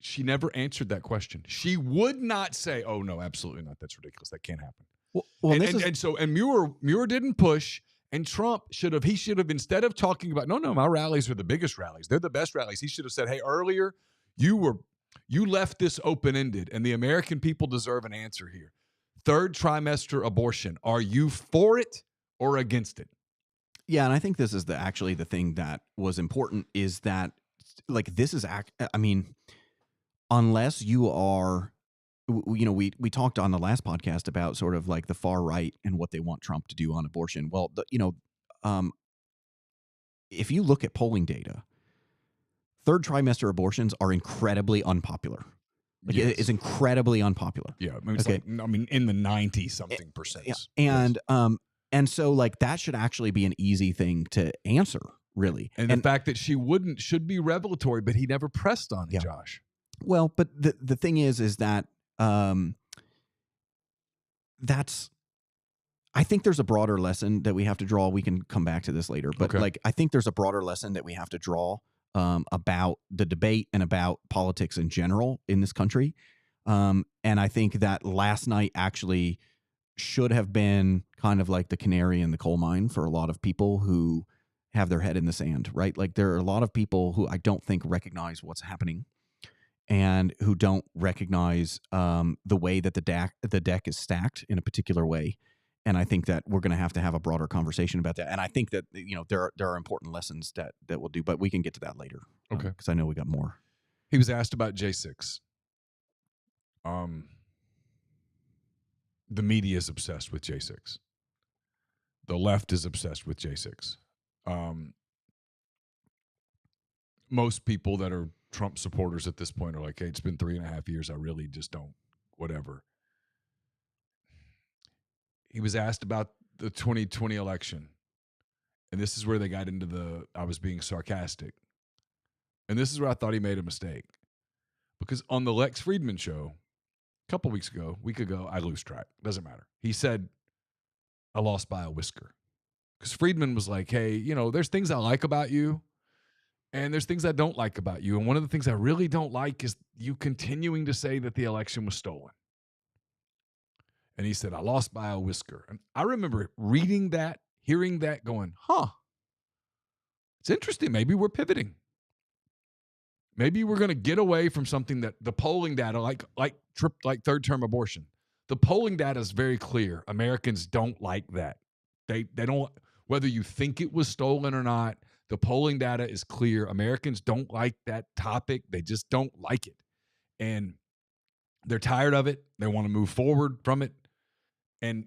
She never answered that question. She would not say, "Oh no, absolutely not. That's ridiculous. That can't happen." Well, and Muir didn't push, and Trump should have. He should have, instead of talking about, no, my rallies are the biggest rallies. They're the best rallies. He should have said, "Hey, earlier you left this open ended, and the American people deserve an answer here. Third trimester abortion. Are you for it or against it?" Yeah, and I think this is actually the thing that was important is that, like, this is I mean, unless you are, we talked on the last podcast about sort of like the far right and what they want Trump to do on abortion. Well, if you look at polling data, third trimester abortions are incredibly unpopular. Like, Yes. it is incredibly unpopular. Yeah, I mean, it's like, in the 90-something percent. And and so like that should actually be an easy thing to answer, really. And the fact that she should be revelatory, but he never pressed on it, Yeah. Josh. Well, but the thing is that I think there's a broader lesson that we have to draw. We can come back to this later, but Okay. like, I think there's a broader lesson that we have to draw about the debate and about politics in general in this country. And I think that last night actually should have been kind of like the canary in the coal mine for a lot of people who have their head in the sand, right? Like, there are a lot of people who I don't think recognize what's happening and who don't recognize the way that the deck is stacked in a particular way. And I think that we're going to have a broader conversation about that. And I think that, there are important lessons that we'll do, but we can get to that later. Okay. Because I know we got more. He was asked about J6. The media is obsessed with J6. The left is obsessed with J6. Most people that are Trump supporters at this point are like, hey, it's been 3.5 years. I really just don't, whatever. He was asked about the 2020 election. And this is where they got into I was being sarcastic. And this is where I thought he made a mistake. Because on the Lex Friedman show, a week ago, I lose track. Doesn't matter. He said, I lost by a whisker. Because Friedman was like, hey, there's things I like about you, and there's things I don't like about you. And one of the things I really don't like is you continuing to say that the election was stolen. And he said, I lost by a whisker. And I remember reading that, hearing that, going, it's interesting. Maybe we're pivoting. Maybe we're going to get away from something that the polling data, like third term abortion. The polling data is very clear. Americans don't like that. They don't, whether you think it was stolen or not, the polling data is clear. Americans don't like that topic. They just don't like it. And they're tired of it. They want to move forward from it. And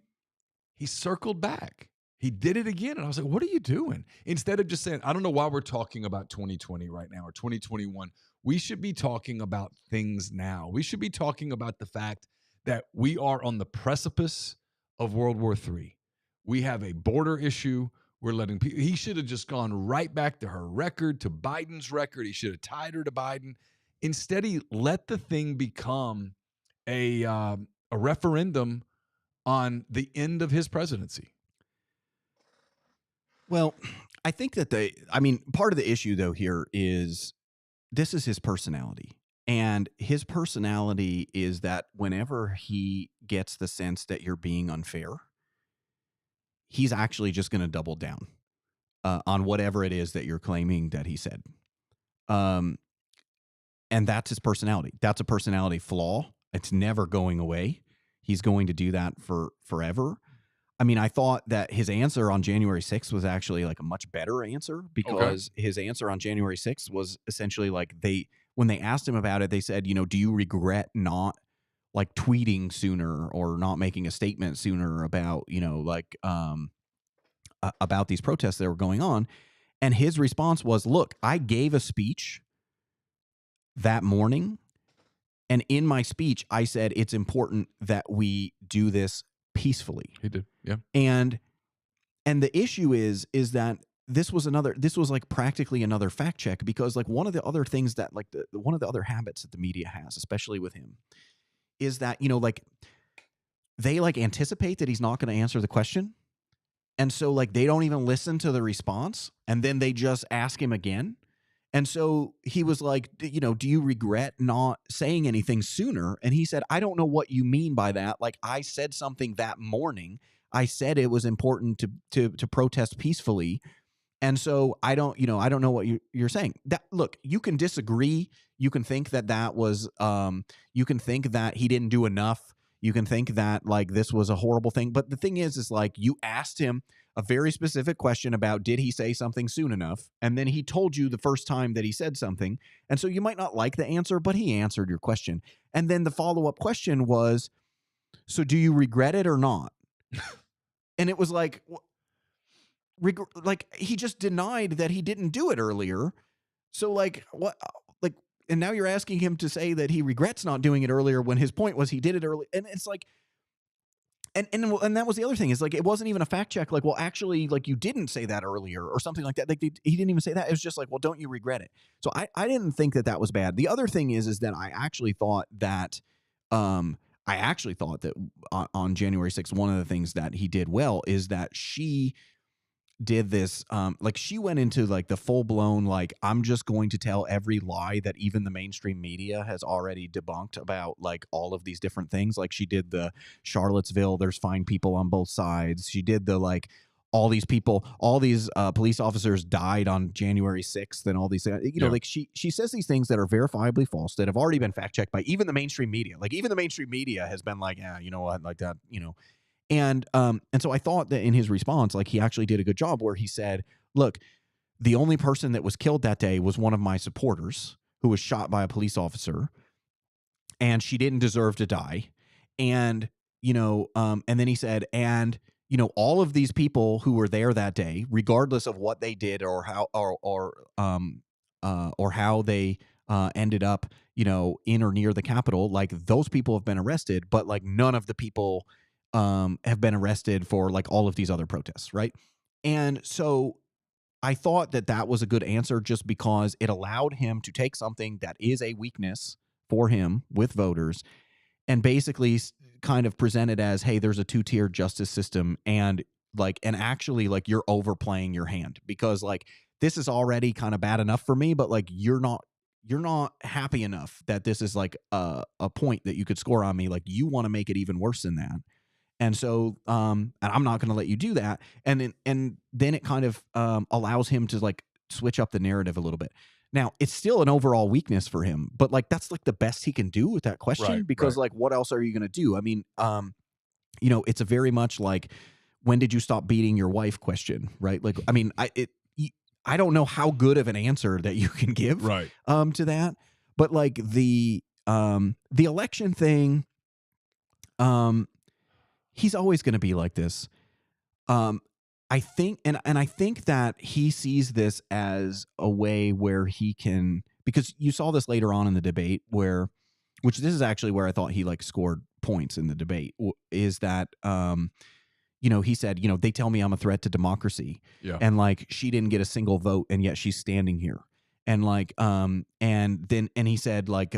he circled back. He did it again. And I was like, what are you doing? Instead of just saying, I don't know why we're talking about 2020 right now or 2021. We should be talking about things now. We should be talking about the fact that we are on the precipice of World War III. We have a border issue. We're letting people, he should have just gone right back to her record, to Biden's record. He should have tied her to Biden. Instead, he let the thing become a referendum on the end of his presidency. Well, I think that part of the issue though here is this is his personality. And his personality is that whenever he gets the sense that you're being unfair, he's actually just going to double down on whatever it is that you're claiming that he said. And that's his personality. That's a personality flaw. It's never going away. He's going to do that for forever. I mean, I thought that his answer on January 6th was actually like a much better answer because his answer on January 6th was essentially like when they asked him about it, they said, do you regret not like tweeting sooner or not making a statement sooner about, like about these protests that were going on. And his response was, look, I gave a speech that morning. And in my speech, I said, it's important that we do this peacefully. He did. Yeah. And the issue is that this was like practically another fact check, because like one of the other things that like one of the other habits that the media has, especially with him, is that, like they like anticipate that he's not going to answer the question. And so like they don't even listen to the response, and then they just ask him again. And so he was like, do you regret not saying anything sooner? And he said, I don't know what you mean by that. Like, I said something that morning. I said it was important to protest peacefully. And so I don't know what you're saying. That, look, you can disagree. You can think that was, you can think that he didn't do enough. You can think that like this was a horrible thing. But the thing is like you asked him a very specific question about, did he say something soon enough? And then he told you the first time that he said something. And so you might not like the answer, but he answered your question. And then the follow-up question was, so do you regret it or not? And it was like, like he just denied that he didn't do it earlier. So like what, like, and now you're asking him to say that he regrets not doing it earlier when his point was he did it early. And it's like, and that was the other thing, is like, it wasn't even a fact check. Like, well, actually, like you didn't say that earlier or something like that. Like he didn't even say that. It was just like, well, don't you regret it? So I didn't think that was bad. The other thing is that I actually thought that, on January 6th, one of the things that he did well is that she did this, like she went into like the full blown, like, I'm just going to tell every lie that even the mainstream media has already debunked about like all of these different things. Like she did the Charlottesville, there's fine people on both sides. She did the like, all these people, all these police officers died on January 6th and all these, like she says these things that are verifiably false, that have already been fact checked by even the mainstream media. Like even the mainstream media has been like, yeah, you know what, like that, And so I thought that in his response, like he actually did a good job where he said, look, the only person that was killed that day was one of my supporters who was shot by a police officer, and she didn't deserve to die. And, and then he said, and, all of these people who were there that day, regardless of what they did or how, or how they ended up, in or near the Capitol, like those people have been arrested, but like none of the people have been arrested for like all of these other protests, right? And so I thought that was a good answer, just because it allowed him to take something that is a weakness for him with voters and basically kind of present it as, hey, there's a two-tiered justice system, and actually like you're overplaying your hand, because like this is already kind of bad enough for me, but like you're not happy enough that this is like a point that you could score on me. Like you want to make it even worse than that. And so, and I'm not going to let you do that. And then it kind of allows him to like switch up the narrative a little bit. Now, it's still an overall weakness for him, but like that's like the best he can do with that question, Right, because like what else are you going to do? I mean, it's a very much like, when did you stop beating your wife question, right? Like, I mean, I don't know how good of an answer that you can give Right. to that, but like the election thing, he's always going to be like this. I think, and I think that he sees this as a way where he can, because you saw this later on in the debate which this is actually where I thought he like scored points in the debate, is that, he said, they tell me I'm a threat to democracy. Yeah. And like, she didn't get a single vote, and yet she's standing here. And like, and he said like,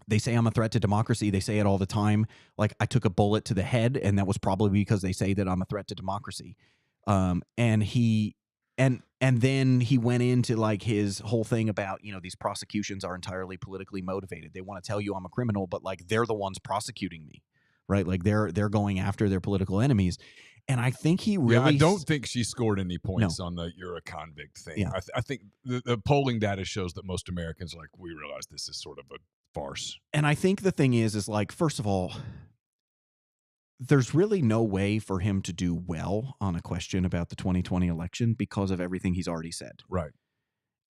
they say I'm a threat to democracy. They say it all the time. Like I took a bullet to the head, and that was probably because they say that I'm a threat to democracy. And then he went into like his whole thing about, these prosecutions are entirely politically motivated. They want to tell you I'm a criminal, but like they're the ones prosecuting me, right? Like they're going after their political enemies. And I think he really... Yeah, I don't think she scored any points on the "you're a convict" thing. Yeah. I think the polling data shows that most Americans are like, we realize this is sort of a farce. And I think the thing is like, first of all, there's really no way for him to do well on a question about the 2020 election because of everything he's already said. Right.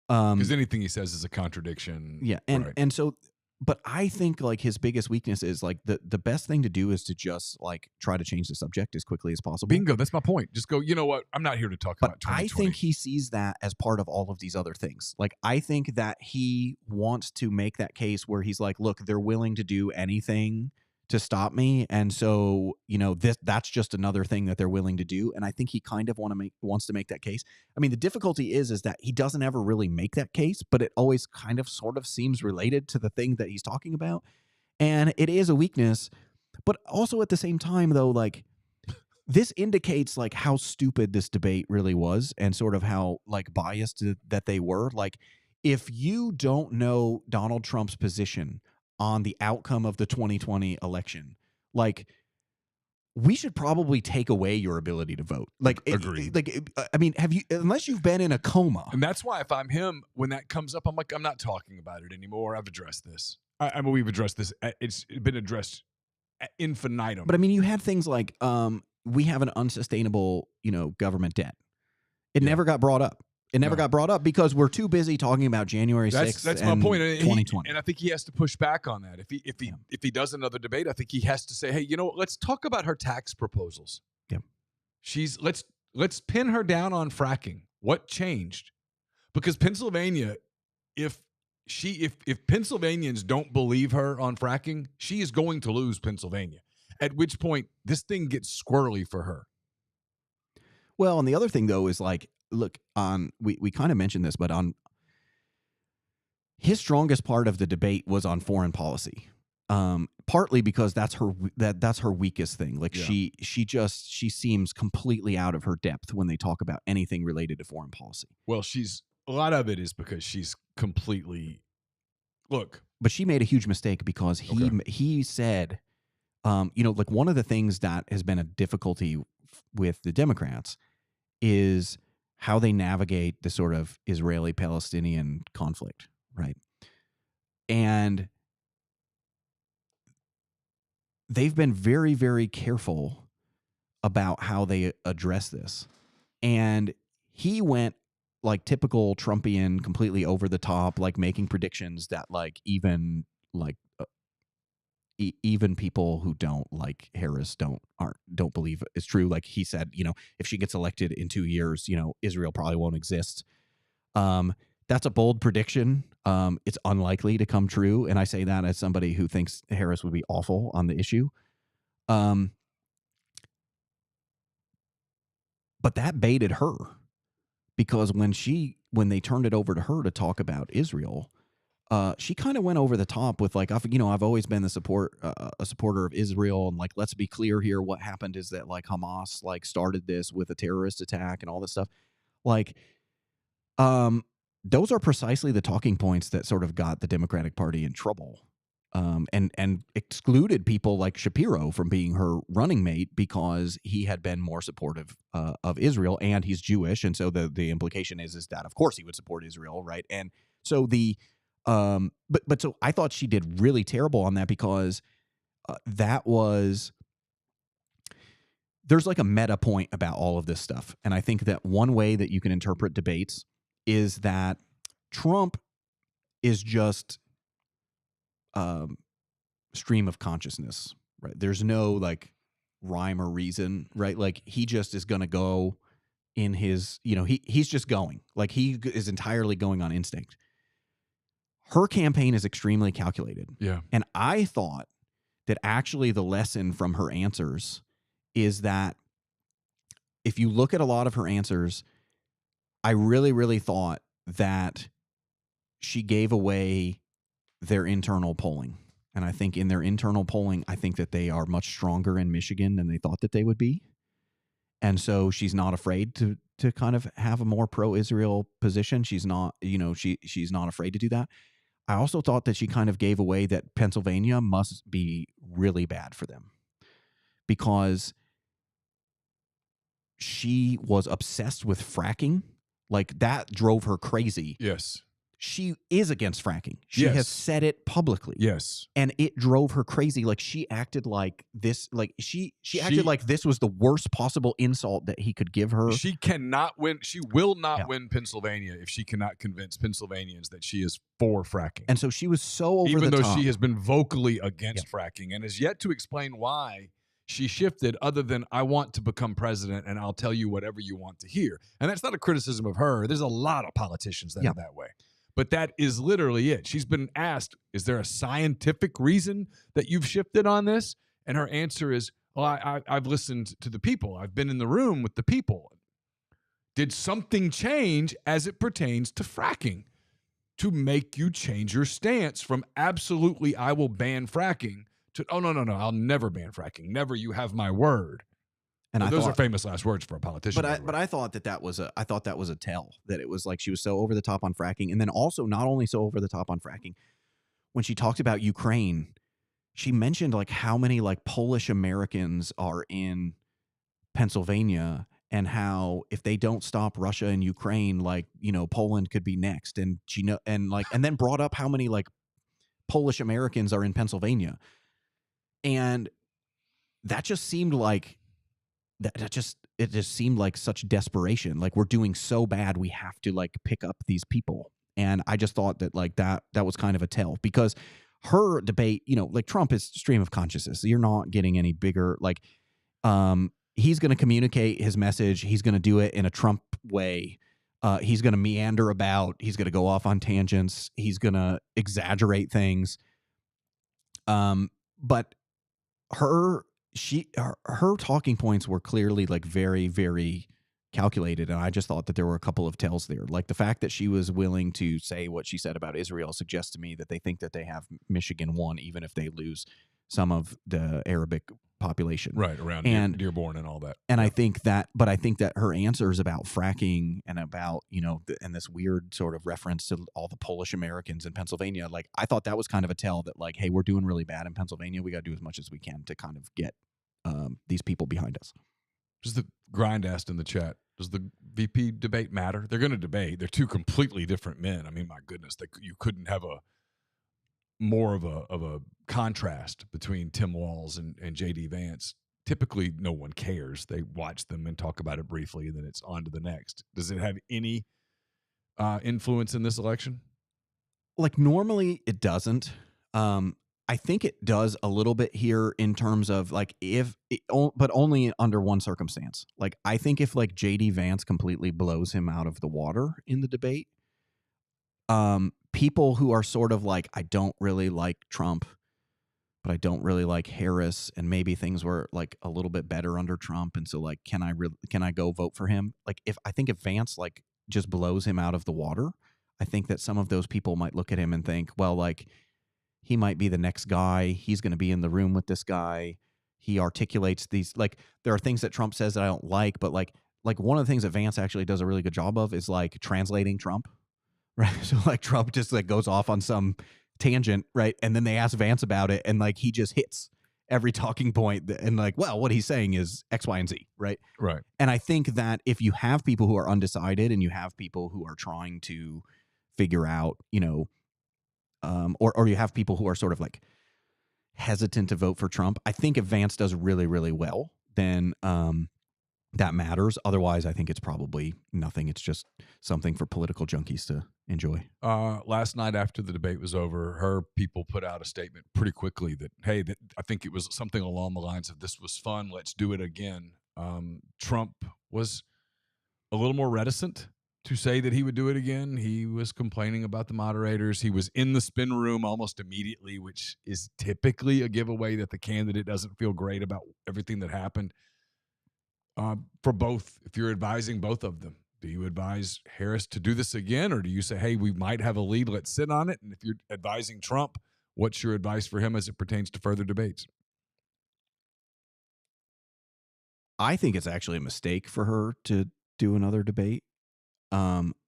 Because anything he says is a contradiction. Yeah. And so but I think like his biggest weakness is like the best thing to do is to just like try to change the subject as quickly as possible. Bingo. That's my point. Just go, you know what? I'm not here to talk But about 2020. I think he sees that as part of all of these other things. Like, I think that he wants to make that case where he's like, look, they're willing to do anything to stop me. And so, you know, that's just another thing that they're willing to do. And I think he kind of wants to make that case. I mean, the difficulty is that he doesn't ever really make that case, but it always kind of sort of seems related to the thing that he's talking about. And it is a weakness. But also at the same time, though, like, this indicates like how stupid this debate really was and sort of how like biased that they were. Like, if you don't know Donald Trump's position on the outcome of the 2020 election, like, we should probably take away your ability to vote. Like, Agreed. I mean, unless you've been in a coma. And that's why if I'm him, when that comes up, I'm like, I'm not talking about it anymore. I've addressed this. I mean, we've addressed this. It's been addressed ad infinitum. But I mean, you had things like, we have an unsustainable, you know, government debt. It never got brought up. It never got brought up because we're too busy talking about January 6th. That's my point. 2020. And I think he has to push back on that. If he does another debate, I think he has to say, hey, you know what? Let's talk about her tax proposals. Yeah. Let's pin her down on fracking. What changed? Because Pennsylvania, if Pennsylvanians don't believe her on fracking, she is going to lose Pennsylvania. At which point, this thing gets squirrely for her. Well, and the other thing, though, is like, look, we kind of mentioned this, but on his strongest part of the debate was on foreign policy. Partly because that's her weakest thing. Like, she seems completely out of her depth when they talk about anything related to foreign policy. Well, a lot of it is because she's completely but she made a huge mistake because he said, you know, like, one of the things that has been a difficulty with the Democrats is how they navigate the sort of Israeli-Palestinian conflict, right? And they've been very, very careful about how they address this. And he went like typical Trumpian, completely over the top, like making predictions that like even people who don't like Harris don't believe is true. Like, he said, you know, if she gets elected in 2 years, you know, Israel probably won't exist. That's a bold prediction. It's unlikely to come true. And I say that as somebody who thinks Harris would be awful on the issue. But that baited her, because when they turned it over to her to talk about Israel, she kind of went over the top with like, you know, I've always been a supporter of Israel, and like, let's be clear here. What happened is that like Hamas like started this with a terrorist attack and all this stuff. Like, those are precisely the talking points that sort of got the Democratic Party in trouble, and excluded people like Shapiro from being her running mate because he had been more supportive of Israel, and he's Jewish, and so the implication is that of course he would support Israel, right? And so but so I thought she did really terrible on that, because there's like a meta point about all of this stuff, and I think that one way that you can interpret debates is that Trump is just stream of consciousness, right? There's no like rhyme or reason, right? Like, he just is going to go in his, you know, he's just going. Like, he is entirely going on instinct. Her campaign is extremely calculated. Yeah. And I thought that actually the lesson from her answers is that if you look at a lot of her answers, I really, really thought that she gave away their internal polling. And I think in their internal polling, I think that they are much stronger in Michigan than they thought that they would be. And so she's not afraid to kind of have a more pro-Israel position. She's not, you know, she's not afraid to do that. I also thought that she kind of gave away that Pennsylvania must be really bad for them, because she was obsessed with fracking. Like, that drove her crazy. Yes. she is against fracking. She has Yes. said it publicly. Yes. And it drove her crazy. Like she acted like this, like she acted like this was the worst possible insult that he could give her. She cannot win. She will not Yeah. win Pennsylvania if she cannot convince Pennsylvanians that she is for fracking. And so she was so over even the though top. she has been vocally against fracking and has yet to explain why she shifted, other than I want to become president and I'll tell you whatever you want to hear. And that's not a criticism of her. There's a lot of politicians that are that way. But that is literally it. She's been asked, is there a scientific reason that you've shifted on this? And her answer is, well, I've listened to the people. I've been in the room with the people. Did something change as it pertains to fracking to make you change your stance from absolutely I will ban fracking to, oh, no, I'll never ban fracking. Never, you have my word. And those are famous last words for a politician. But I thought that was a tell, that it was like she was so over the top on fracking. And then also not only so over the top on fracking, when she talked about Ukraine, she mentioned like how many like Polish Americans are in Pennsylvania and how if they don't stop Russia and Ukraine, like, you know, Poland could be next. And and then brought up how many like Polish Americans are in Pennsylvania. And that just seemed like it just seemed like such desperation. Like, we're doing so bad, we have to like pick up these people. And I just thought that like that was kind of a tell, because her debate, you know, like Trump is stream of consciousness. You're not getting any bigger. Like, he's going to communicate his message. He's going to do it in a Trump way. He's going to meander about. He's going to go off on tangents. He's going to exaggerate things. But her talking points were clearly like very, very calculated. And I just thought that there were a couple of tells there. Like the fact that she was willing to say what she said about Israel suggests to me that they think that they have Michigan won, even if they lose some of the Arabic population. Right, around Dearborn and all that. And I think that her answers about fracking and about, you know, and this weird sort of reference to all the Polish Americans in Pennsylvania, like I thought that was kind of a tell that like, hey, we're doing really bad in Pennsylvania. We got to do as much as we can to kind of get these people behind us. Just the grind asked in the chat, does the VP debate matter? They're going to debate. They're two completely different men. I mean, my goodness, you couldn't have more of a contrast between Tim Walz and JD Vance. Typically, no one cares. They watch them and talk about it briefly, and then it's on to the next. Does it have any influence in this election? Like, normally it doesn't. I think it does a little bit here in terms of like but only under one circumstance. Like, I think if like JD Vance completely blows him out of the water in the debate, people who are sort of like, I don't really like Trump, but I don't really like Harris, and maybe things were like a little bit better under Trump, and so like, can I go vote for him? Like, if Vance like just blows him out of the water, I think that some of those people might look at him and think, well, like, he might be the next guy. He's going to be in the room with this guy. He articulates these, like, there are things that Trump says that I don't like, but like one of the things that Vance actually does a really good job of is like translating Trump, right? So like Trump just like goes off on some tangent, right? And then they ask Vance about it, and like he just hits every talking point, and like, well, what he's saying is X, Y, and Z, right? Right. And I think that if you have people who are undecided and you have people who are trying to figure out, you know, or you have people who are sort of like hesitant to vote for Trump, I think if Vance does really, really well, then that matters. Otherwise, I think it's probably nothing. It's just something for political junkies to enjoy. Last night after the debate was over, her people put out a statement pretty quickly that, hey, I think it was something along the lines of, this was fun, let's do it again. Trump was a little more reticent to say that he would do it again. He was complaining about the moderators. He was in the spin room almost immediately, which is typically a giveaway that the candidate doesn't feel great about everything that happened. For both, if you're advising both of them, do you advise Harris to do this again, or do you say, hey, we might have a lead, let's sit on it? And if you're advising Trump, what's your advice for him as it pertains to further debates? I think it's actually a mistake for her to do another debate.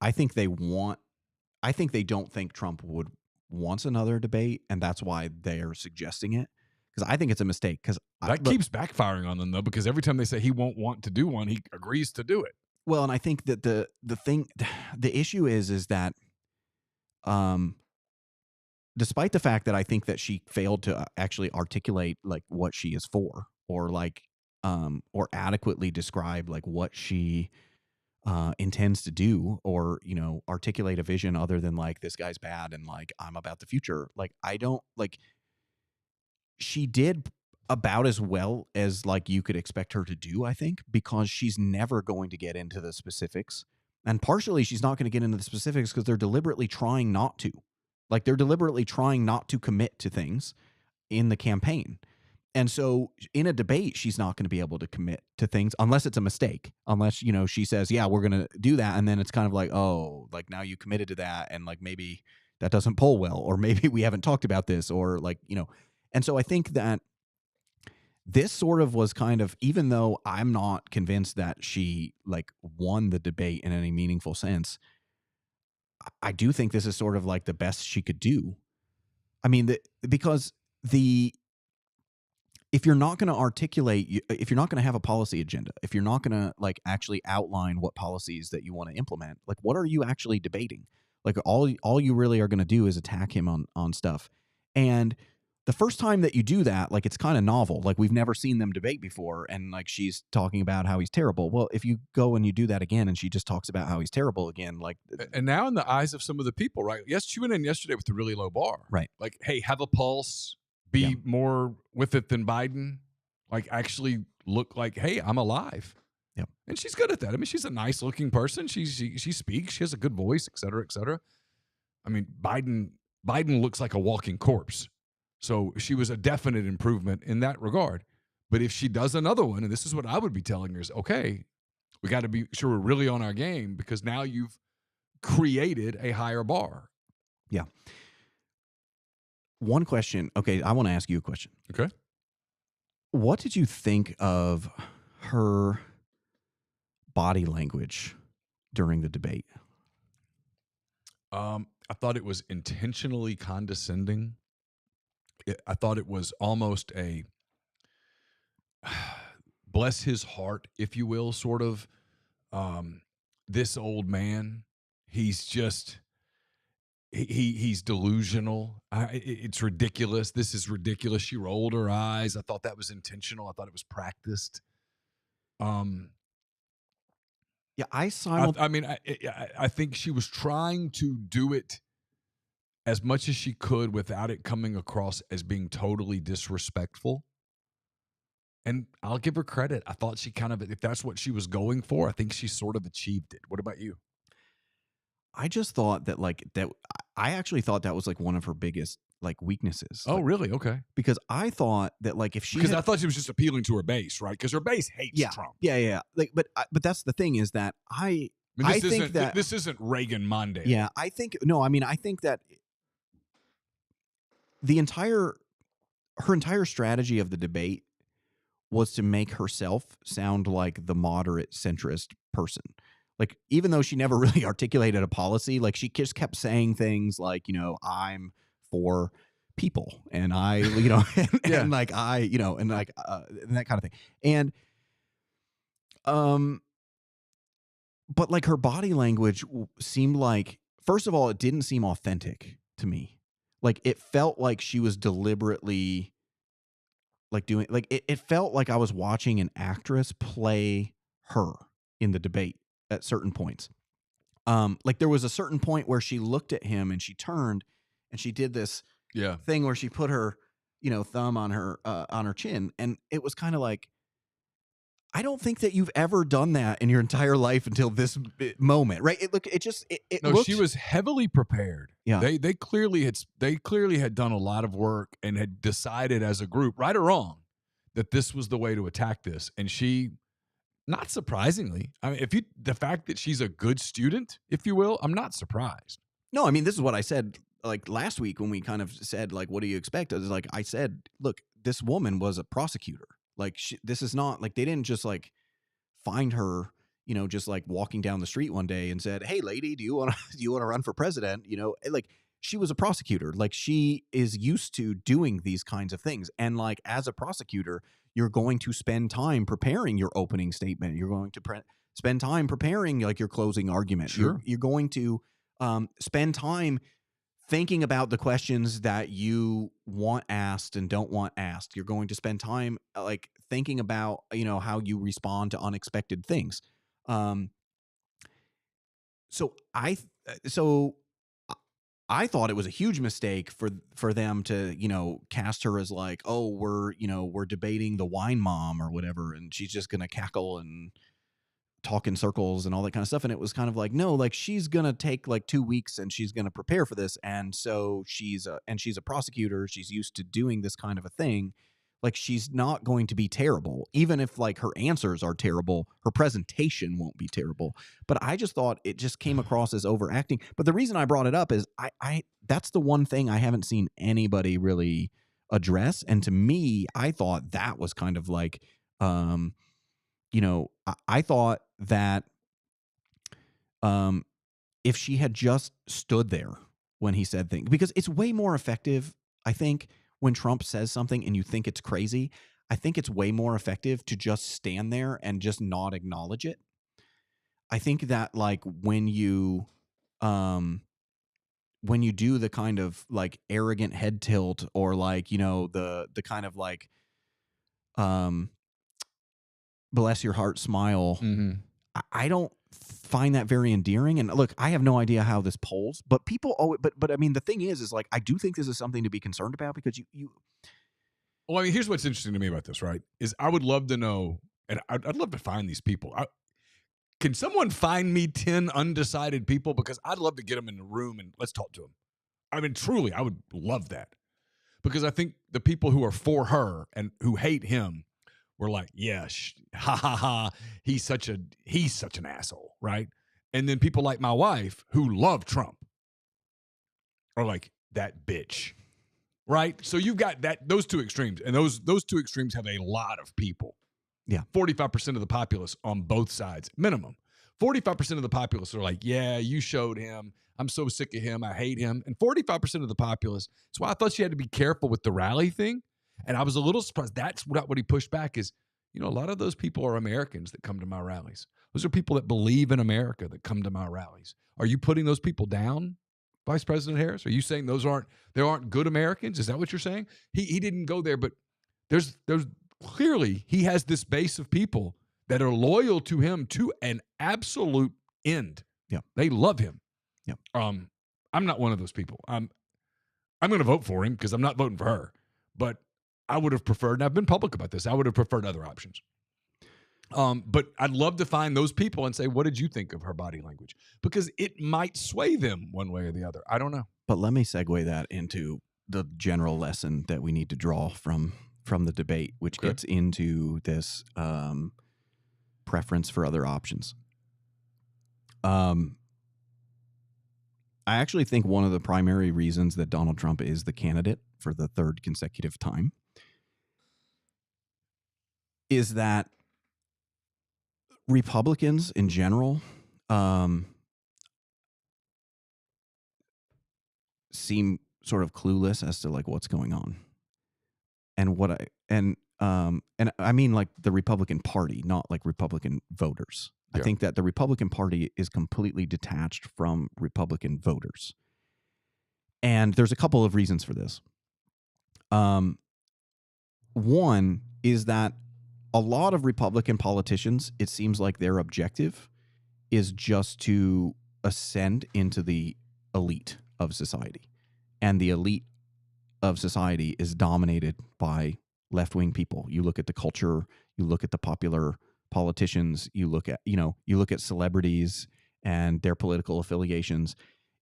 I think they don't think Trump wants another debate, and that's why they're suggesting it. Because I think it's a mistake. Because that keeps backfiring on them, though, because every time they say he won't want to do one, he agrees to do it. Well, and I think that the issue is that despite the fact that I think that she failed to actually articulate like what she is for, or like, or adequately describe like what she intends to do, or articulate a vision other than like, this guy's bad and like, I'm about the future. Like, I don't like, she did about as well as like you could expect her to do, I think, because she's never going to get into the specifics. And partially she's not going to get into the specifics because they're deliberately trying not to. Like, they're deliberately trying not to commit to things in the campaign. And so in a debate, she's not going to be able to commit to things unless it's a mistake. Unless, she says, yeah, we're going to do that. And then it's kind of like, oh, like now you committed to that. And like, maybe that doesn't poll well, or maybe we haven't talked about this, or like, and so I think that this sort of was kind of, even though I'm not convinced that she like won the debate in any meaningful sense, I do think this is sort of like the best she could do. I mean, because if you're not going to articulate, if you're not going to have a policy agenda, if you're not going to like actually outline what policies that you want to implement, like what are you actually debating? Like all you really are going to do is attack him on stuff. And the first time that you do that, like, it's kind of novel. Like, we've never seen them debate before. And like, she's talking about how he's terrible. Well, if you go and you do that again, and she just talks about how he's terrible again, like, and now in the eyes of some of the people, right? Yes, she went in yesterday with a really low bar. Right. Like, hey, have a pulse, be more with it than Biden. Like, actually look like, hey, I'm alive. Yeah. And she's good at that. I mean, she's a nice looking person. She speaks. She has a good voice, et cetera, et cetera. I mean, Biden looks like a walking corpse. So she was a definite improvement in that regard. But if she does another one, and this is what I would be telling her, is, okay, we got to be sure we're really on our game, because now you've created a higher bar. Yeah. One question. Okay, I want to ask you a question. Okay. What did you think of her body language during the debate? I thought it was intentionally condescending. I thought it was almost a bless his heart, if you will, sort of. This old man, he's just he's delusional. It's ridiculous. This is ridiculous. She rolled her eyes. I thought that was intentional. I thought it was practiced. Yeah, I think she was trying to do it as much as she could without it coming across as being totally disrespectful. And I'll give her credit. I thought she kind of, if that's what she was going for, I think she sort of achieved it. What about you? I just thought that I actually thought that was like one of her biggest like weaknesses. Oh, like, really? Okay. Because I thought that like if she because I thought she was just appealing to her base, right? Because her base hates Trump. Yeah. Like, but that's the thing, is that I think that this isn't Reagan Monday. Yeah, I think that her entire strategy of the debate was to make herself sound like the moderate centrist person. Like, even though she never really articulated a policy, like, she just kept saying things like, I'm for people, and I, and like, I, and like, and that kind of thing. And, but like, her body language seemed like, first of all, it didn't seem authentic to me. Like, it felt like she was deliberately like doing, like, it felt like I was watching an actress play her in the debate at certain points. Like, there was a certain point where she looked at him and she turned and she did this thing where she put her, thumb on her chin. And it was kind of like, I don't think that you've ever done that in your entire life until this moment, right? She was heavily prepared. Yeah, they clearly had done a lot of work and had decided as a group, right or wrong, that this was the way to attack this. And she, not surprisingly, I mean, the fact that she's a good student, if you will, I'm not surprised. No, I mean, this is what I said like last week when we kind of said like, what do you expect? I said, look, this woman was a prosecutor. Like, this is not like, they didn't just like find her, just like walking down the street one day and said, hey lady, do you want to run for president? Like, she was a prosecutor. Like, she is used to doing these kinds of things. And like, as a prosecutor, you're going to spend time preparing your opening statement. You're going to spend time preparing like your closing argument. Sure. You're going to spend time thinking about the questions that you want asked and don't want asked. You're going to spend time like thinking about, how you respond to unexpected things. Um, so I, so I thought it was a huge mistake for them to, cast her as like, oh, we're debating the wine mom or whatever, and she's just gonna cackle and talk in circles and all that kind of stuff. And it was kind of like, no, like she's gonna take like 2 weeks and she's gonna prepare for this. And so she's a prosecutor. She's used to doing this kind of a thing. Like she's not going to be terrible. Even if like her answers are terrible, her presentation won't be terrible. But I just thought it just came across as overacting. But the reason I brought it up is I that's the one thing I haven't seen anybody really address. And to me, I thought that was kind of like, I thought that if she had just stood there when he said things, because it's way more effective, I think, when Trump says something and you think it's crazy, I think it's way more effective to just stand there and just not acknowledge it. I think that like when you do the kind of like arrogant head tilt or like, the kind of like bless your heart smile, Mm-hmm. I don't find that very endearing. And look, I have no idea how this polls, but people always, but I mean, the thing is like, I do think this is something to be concerned about because you. Well, I mean, here's what's interesting to me about this, right? Is I would love to know, and I'd love to find these people. Can someone find me 10 undecided people? Because I'd love to get them in the room and let's talk to them. I mean, truly, I would love that. Because I think the people who are for her and who hate him were like, yeah, ha ha ha, he's such an asshole, right? And then people like my wife who love Trump are like, that bitch, right? So you've got those two extremes, and those two extremes have a lot of people. Yeah, 45% of the populace on both sides, minimum. 45% of the populace are like, yeah, you showed him. I'm so sick of him. I hate him. And 45% of the populace. That's why I thought she had to be careful with the rally thing. And I was a little surprised. That's what he pushed back is, a lot of those people are Americans that come to my rallies. Those are people that believe in America that come to my rallies. Are you putting those people down, Vice President Harris? Are you saying there aren't good Americans? Is that what you're saying? He didn't go there, but there's clearly he has this base of people that are loyal to him to an absolute end. Yeah. They love him. Yeah. I'm not one of those people. I'm going to vote for him because I'm not voting for her. But I would have preferred, and I've been public about this, I would have preferred other options. But I'd love to find those people and say, what did you think of her body language? Because it might sway them one way or the other. I don't know. But let me segue that into the general lesson that we need to draw from the debate, which gets into this preference for other options. I actually think one of the primary reasons that Donald Trump is the candidate for the third consecutive time is that Republicans in general seem sort of clueless as to like what's going on. And and I mean like the Republican Party, not like Republican voters. Yeah. I think that the Republican Party is completely detached from Republican voters. And there's a couple of reasons for this. One is that a lot of Republican politicians, it seems like their objective is just to ascend into the elite of society. And the elite of society is dominated by left-wing people. You look at the culture, you look at the popular politicians, you look at celebrities and their political affiliations.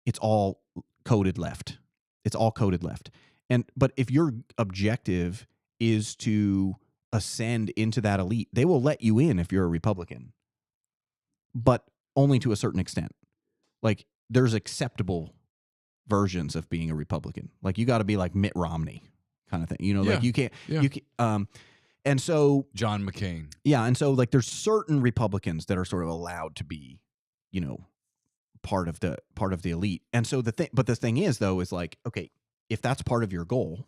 It's all coded left. But if your objective is to ascend into that elite, they will let you in if you're a Republican, but only to a certain extent. Like there's acceptable versions of being a Republican. Like you got to be like Mitt Romney kind of thing. Like you can't, and so John McCain. Yeah. And so like there's certain Republicans that are sort of allowed to be, part of the elite. And so the thing is though, is like, okay, if that's part of your goal,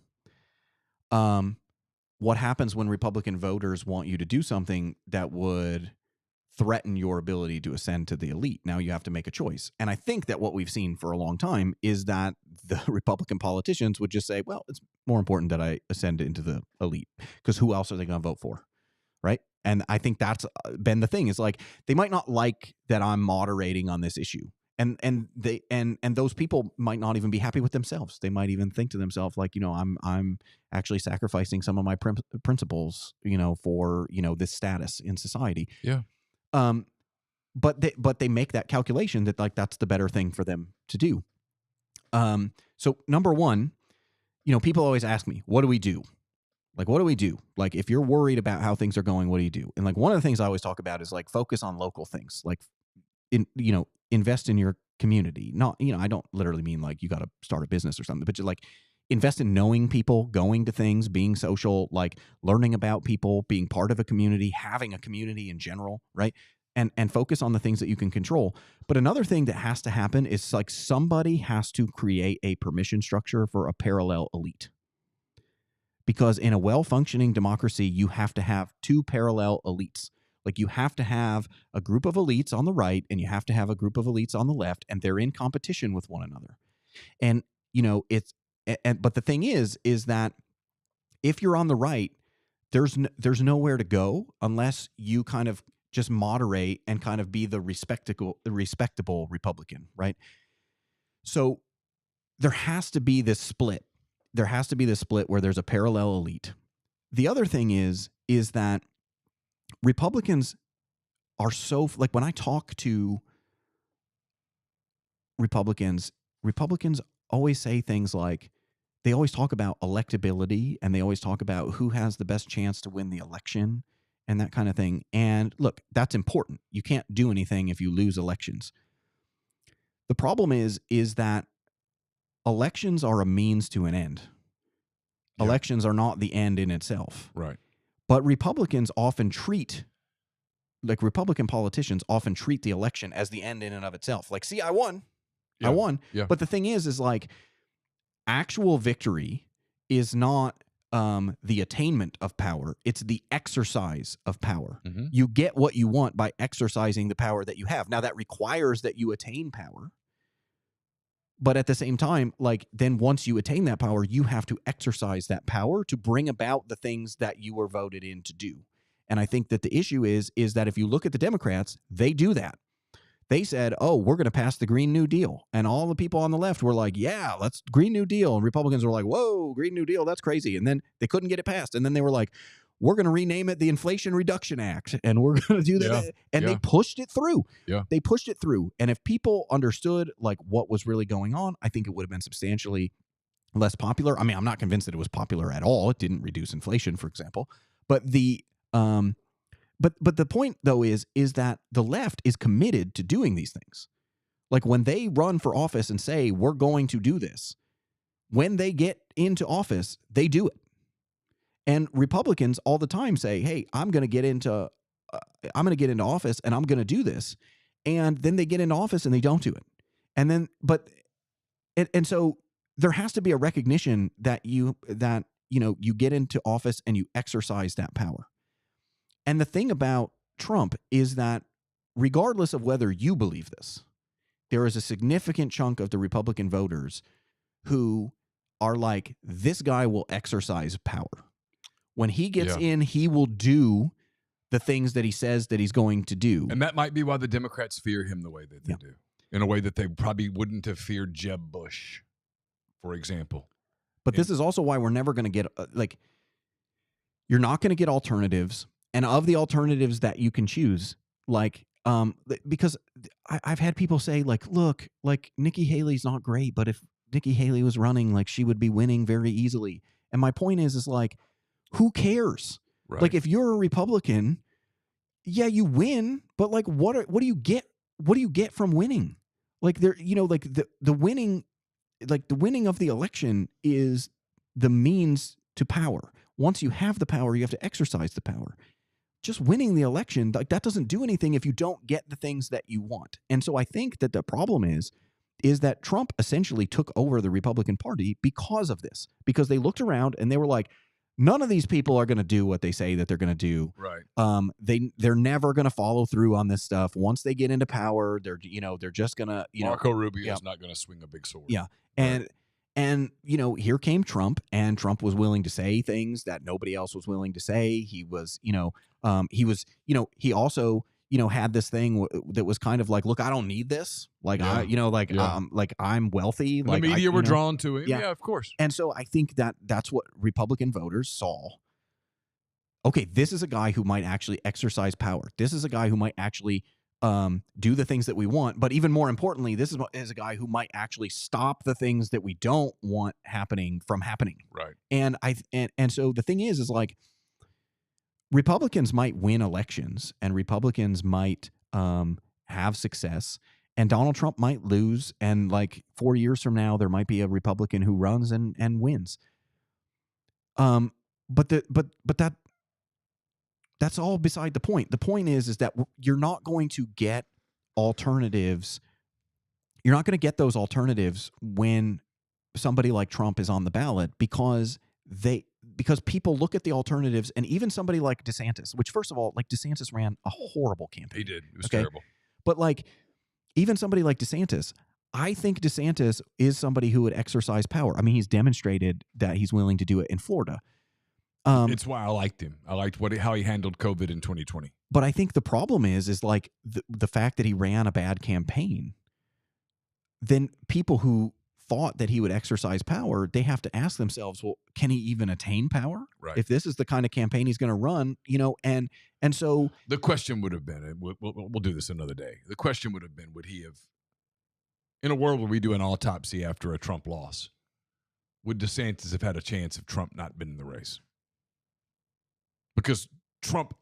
what happens when Republican voters want you to do something that would threaten your ability to ascend to the elite? Now you have to make a choice. And I think that what we've seen for a long time is that the Republican politicians would just say, well, it's more important that I ascend into the elite, because who else are they going to vote for? Right. And I think that's been the thing, is like, they might not like that I'm moderating on this issue. And those people might not even be happy with themselves. They might even think to themselves, like, I'm actually sacrificing some of my principles, for, this status in society. Yeah. But they make that calculation that, like, that's the better thing for them to do. So number one, people always ask me, what do we do? Like, what do we do? Like, if you're worried about how things are going, what do you do? And like, one of the things I always talk about is like, focus on local things. Like, invest in your community. Not, I don't literally mean like you got to start a business or something, but just like, invest in knowing people, going to things, being social, like learning about people, being part of a community, having a community in general, right? And focus on the things that you can control. But another thing that has to happen is like, somebody has to create a permission structure for a parallel elite. Because in a well-functioning democracy, you have to have two parallel elites. Like, you have to have a group of elites on the right, and you have to have a group of elites on the left, and they're in competition with one another. And, but the thing is that if you're on the right, there's nowhere to go unless you kind of just moderate and kind of be the respectable Republican, right? So there has to be this split. There has to be this split where there's a parallel elite. The other thing is that Republicans are so, like, when I talk to Republicans always say things like, they always talk about electability, and they always talk about who has the best chance to win the election and that kind of thing. And look, that's important. You can't do anything if you lose elections. The problem is that elections are a means to an end. Yeah. Elections are not the end in itself. Right. But Republican politicians often treat the election as the end in and of itself. Like, see, I won. Yeah. I won. Yeah. But the thing is like, actual victory is not the attainment of power. It's the exercise of power. Mm-hmm. You get what you want by exercising the power that you have. Now, that requires that you attain power. But at the same time, like, then once you attain that power, you have to exercise that power to bring about the things that you were voted in to do. And I think that the issue is that if you look at the Democrats, they do that. They said, oh, we're going to pass the Green New Deal. And all the people on the left were like, yeah, let's Green New Deal. And Republicans were like, whoa, Green New Deal, that's crazy. And then they couldn't get it passed. And then they were like, we're going to rename it the Inflation Reduction Act. And we're going to do that. Yeah. And they pushed it through. Yeah. They pushed it through. And if people understood like what was really going on, I think it would have been substantially less popular. I mean, I'm not convinced that it was popular at all. It didn't reduce inflation, for example. But the but the point though is that the left is committed to doing these things. Like, when they run for office and say, we're going to do this, when they get into office, they do it. And Republicans all the time say, hey, I'm going to get into office and I'm going to do this. And then they get into office and they don't do it. And then, and so there has to be a recognition that you get into office and you exercise that power. And the thing about Trump is that, regardless of whether you believe this, there is a significant chunk of the Republican voters who are like, this guy will exercise power. When he gets in, he will do the things that he says that he's going to do. And that might be why the Democrats fear him the way that they do, in a way that they probably wouldn't have feared Jeb Bush, for example. But this is also why we're never going to get, you're not going to get alternatives. And of the alternatives that you can choose, like, because I've had people say, like, look, like, Nikki Haley's not great, but if Nikki Haley was running, like, she would be winning very easily. And my point is like, who cares? Right. Like, if you're a Republican, yeah, you win, but like, what do you get? What do you get from winning? Like, like the winning, like the winning of the election is the means to power. Once you have the power, you have to exercise the power. Just winning the election, like, that doesn't do anything if you don't get the things that you want. And so I think that the problem is that Trump essentially took over the Republican Party because of this, because they looked around and they were like, none of these people are going to do what they say that they're going to do. Right. They're never going to follow through on this stuff. Once they get into power, they're just going to, Marco Rubio is not going to swing a big sword. Yeah. And And, here came Trump, and Trump was willing to say things that nobody else was willing to say. He was, he also, had this thing that was kind of like, look, I don't need this. Like, Yeah. like I'm wealthy. And like the media were drawn to him. Yeah. Yeah, of course. And so I think that's what Republican voters saw. Okay, this is a guy who might actually exercise power. This is a guy who might actually do the things that we want. But even more importantly, this is a guy who might actually stop the things that we don't want happening from happening. Right. And so the thing is like Republicans might win elections and Republicans might have success, and Donald Trump might lose. And like 4 years from now, there might be a Republican who runs and wins. But that's all beside the point. The point is that you're not going to get alternatives. You're not going to get those alternatives when somebody like Trump is on the ballot because people look at the alternatives, and even somebody like DeSantis, which first of all, like DeSantis ran a horrible campaign. He did. It was terrible. But like even somebody like DeSantis, I think DeSantis is somebody who would exercise power. I mean, he's demonstrated that he's willing to do it in Florida. It's why I liked him. I liked how he handled COVID in 2020. But I think the problem is like the fact that he ran a bad campaign. Then people who thought that he would exercise power, they have to ask themselves, well, can he even attain power? Right. If this is the kind of campaign he's going to run, and so the question would have been, and we'll do this another day. The question would have been, would he have, in a world where we do an autopsy after a Trump loss, would DeSantis have had a chance if Trump not been in the race? Because Trump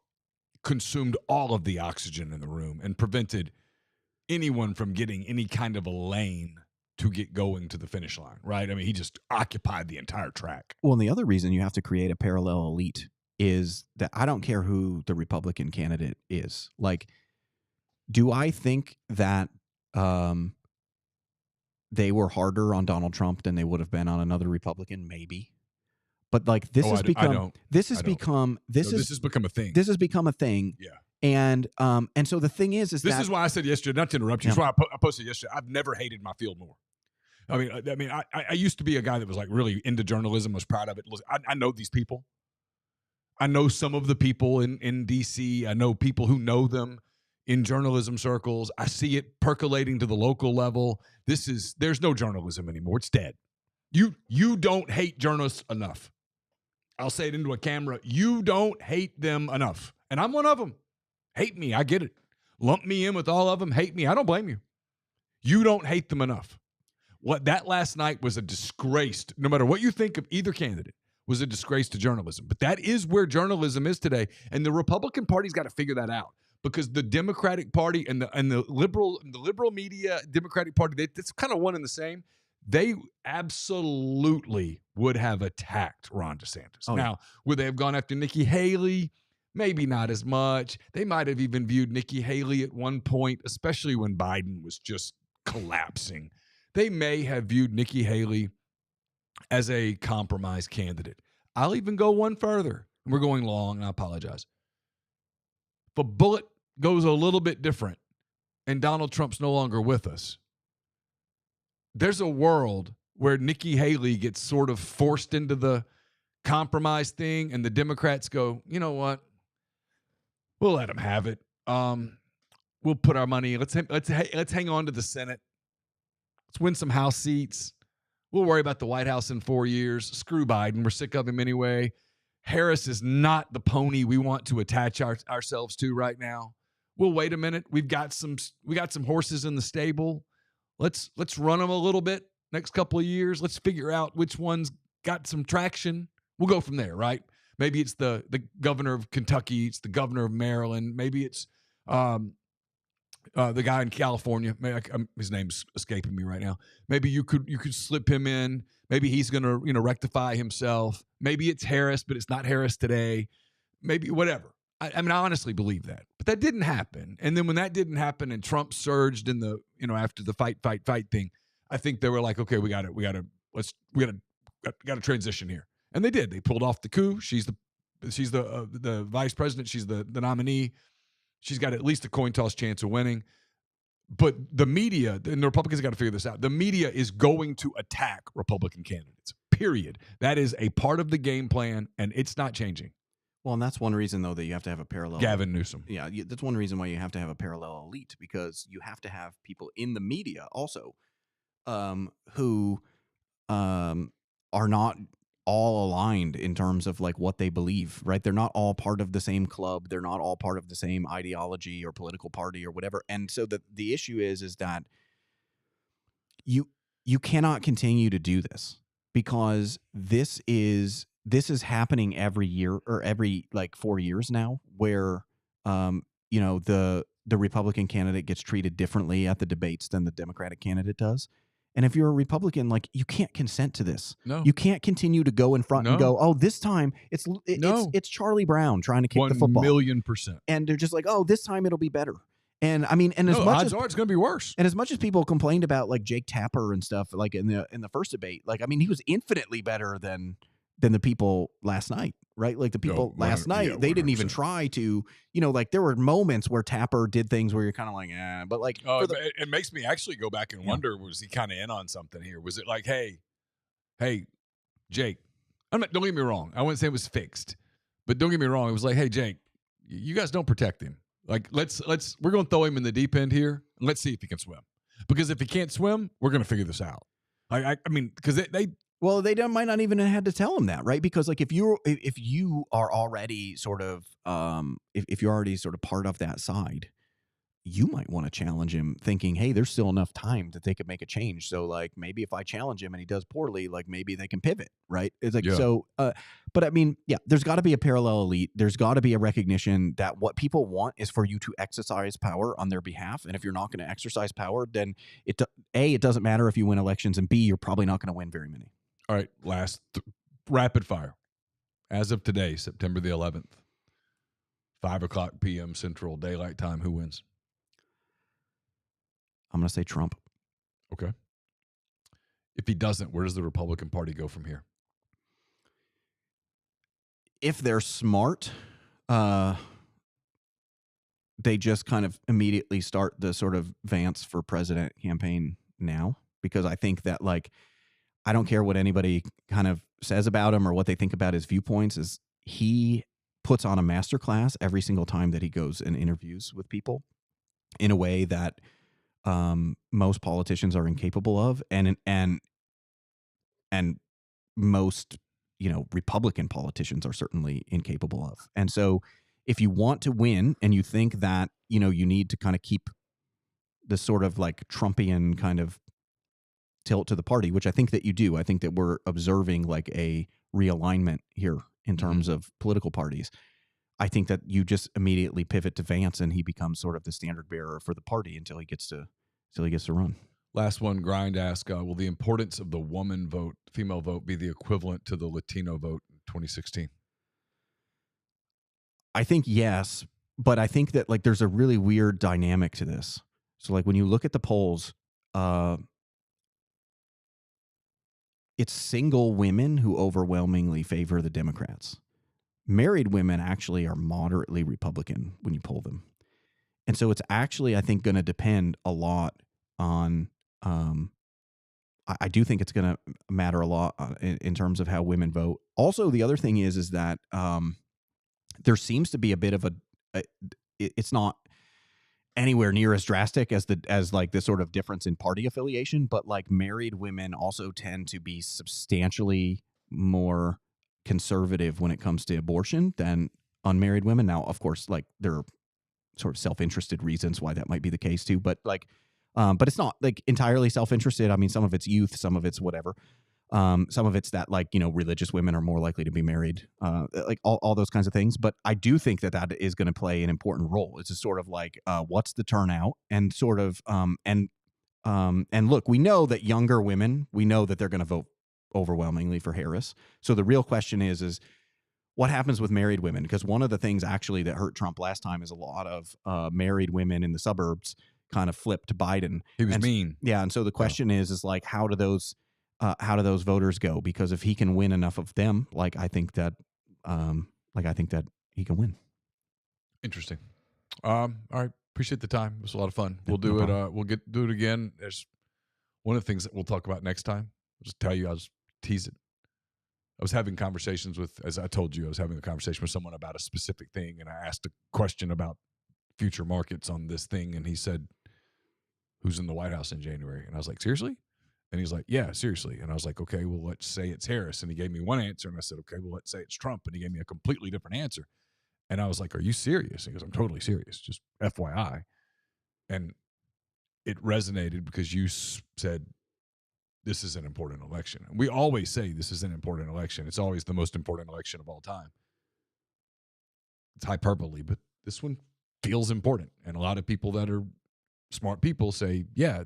consumed all of the oxygen in the room and prevented anyone from getting any kind of a lane to get going to the finish line, right? I mean, he just occupied the entire track. Well, and the other reason you have to create a parallel elite is that I don't care who the Republican candidate is. Like, do I think that they were harder on Donald Trump than they would have been on another Republican? Maybe. But like this has become a thing. This has become a thing. Yeah. And so the thing is this is why I said yesterday, not to interrupt you, this is why I posted yesterday, I've never hated my field more. I mean, I used to be a guy that was like really into journalism, was proud of it. I know these people. I know some of the people in DC. I know people who know them in journalism circles. I see it percolating to the local level. There's no journalism anymore. It's dead. You don't hate journalists enough. I'll say it into a camera. You don't hate them enough. And I'm one of them. Hate me. I get it. Lump me in with all of them. Hate me. I don't blame you. You don't hate them enough. What that last night was a disgrace, no matter what you think of either candidate, was a disgrace to journalism. But that is where journalism is today. And the Republican Party's got to figure that out, because the Democratic Party and the liberal media Democratic Party, it's kind of one and the same. They absolutely would have attacked Ron DeSantis. Oh, now, would they have gone after Nikki Haley? Maybe not as much. They might have even viewed Nikki Haley at one point, especially when Biden was just collapsing. They may have viewed Nikki Haley as a compromise candidate. I'll even go one further. We're going long, and I apologize. If a bullet goes a little bit different and Donald Trump's no longer with us, there's a world where Nikki Haley gets sort of forced into the compromise thing, and the Democrats go, you know what? We'll let them have it. We'll put our money. Let's hang on to the Senate. Let's win some House seats. We'll worry about the White House in 4 years. Screw Biden. We're sick of him anyway. Harris is not the pony we want to attach ourselves to right now. We'll wait a minute. We got some horses in the stable. Let's run them a little bit next couple of years. Let's figure out which ones got some traction. We'll go from there, right? Maybe it's the governor of Kentucky. It's the governor of Maryland. Maybe it's the guy in California. His name's escaping me right now. Maybe you could slip him in. Maybe he's going to rectify himself. Maybe it's Harris, but it's not Harris today. Maybe whatever. I mean, I honestly believe that, but that didn't happen. And then when that didn't happen, and Trump surged in the after the fight thing, I think they were like, okay, we got to transition here, and they did. They pulled off the coup. She's the vice president. She's the nominee. She's got at least a coin toss chance of winning. But the media, and the Republicans got to figure this out. The media is going to attack Republican candidates, period. That is a part of the game plan, and it's not changing. Well, and that's one reason, though, that you have to have a parallel. Gavin Newsom. Yeah, that's one reason why you have to have a parallel elite, because you have to have people in the media also who are not all aligned in terms of like what they believe, right? They're not all part of the same club. They're not all part of the same ideology or political party or whatever. And so the issue is that you cannot continue to do this, because this is happening every year or every like 4 years now, where the Republican candidate gets treated differently at the debates than the Democratic candidate does. And if you're a Republican, like, you can't consent to this. No. You can't continue to go in front and go, oh, this time it's Charlie Brown trying to kick the football. 1,000,000%. And they're just like, oh, this time it'll be better. And I mean, and as much as it's going to be worse. And as much as people complained about like Jake Tapper and stuff, like in the first debate, like, I mean, he was infinitely better than the people last night, right? Like the people last night, they didn't even try to, like there were moments where Tapper did things where you're kind of like, but like, it makes me actually go back and wonder, was he kind of in on something here? Was it like, hey, Jake, don't get me wrong. I wouldn't say it was fixed, but don't get me wrong. It was like, hey, Jake, you guys don't protect him. Like, we're going to throw him in the deep end here, and let's see if he can swim. Because if he can't swim, we're going to figure this out. I mean, because they might not even have had to tell him that, right? Because like if you are already sort of if you're already sort of part of that side, you might want to challenge him, thinking, hey, there's still enough time that they could make a change. So like maybe if I challenge him and he does poorly, like maybe they can pivot, right? It's like so. But I mean, yeah, there's got to be a parallel elite. There's got to be a recognition that what people want is for you to exercise power on their behalf. And if you're not going to exercise power, then it doesn't matter if you win elections, and B, you're probably not going to win very many. All right, last rapid fire. As of today, September the 11th, 5:00 p.m. Central Daylight Time, who wins? I'm going to say Trump. Okay. If he doesn't, where does the Republican Party go from here? If they're smart, they just kind of immediately start the sort of Vance for president campaign now, because I think that, like, I don't care what anybody kind of says about him or what they think about his viewpoints, is he puts on a masterclass every single time that he goes and interviews with people in a way that most politicians are incapable of, and most Republican politicians are certainly incapable of. And so if you want to win and you think that you need to kind of keep this sort of like Trumpian kind of tilt to the party, which I think that you do. I think that we're observing like a realignment here in terms of political parties. I think that you just immediately pivot to Vance and he becomes sort of the standard bearer for the party until he gets to run. Last one, Grind ask, will the importance of the woman vote, female vote, be the equivalent to the Latino vote in 2016? I think yes, but I think that like there's a really weird dynamic to this. So like when you look at the polls, it's single women who overwhelmingly favor the Democrats. Married women actually are moderately Republican when you poll them. And so it's actually, I think, going to depend a lot on, I do think it's going to matter a lot in terms of how women vote. Also, the other thing is that there seems to be a bit of it's not anywhere near as drastic as like the sort of difference in party affiliation, but like married women also tend to be substantially more conservative when it comes to abortion than unmarried women. Now, of course, like there are sort of self-interested reasons why that might be the case too, but like, but it's not like entirely self-interested. I mean, some of it's youth, some of it's whatever. Some of it's that like, religious women are more likely to be married, like all those kinds of things. But I do think that is going to play an important role. It's just sort of like, what's the turnout, and sort of, and look, we know that younger women, we know that they're going to vote overwhelmingly for Harris. So the real question is what happens with married women? Because one of the things actually that hurt Trump last time is a lot of married women in the suburbs kind of flipped Biden. He was mean. Yeah. And so the question is like, how do those voters go? Because if he can win enough of them, like I think that he can win. Interesting. All right. Appreciate the time. It was a lot of fun. We'll no do it. problem. We'll do it again. There's one of the things that we'll talk about next time. I'll just tell you. I'll just tease it. I was having conversations with, as I told you, I was having a conversation with someone about a specific thing, and I asked a question about future markets on this thing, and he said, "Who's in the White House in January?" And I was like, "Seriously?" And he's like, "Yeah, seriously." And I was like, "Okay, well, let's say it's Harris." And he gave me one answer, and I said, "Okay, well, let's say it's Trump." And he gave me a completely different answer. And I was like, "Are you serious?" He goes, "I'm totally serious. Just FYI." And it resonated because you said, this is an important election. And we always say this is an important election. It's always the most important election of all time. It's hyperbole, but this one feels important. And a lot of people that are smart people say, yeah,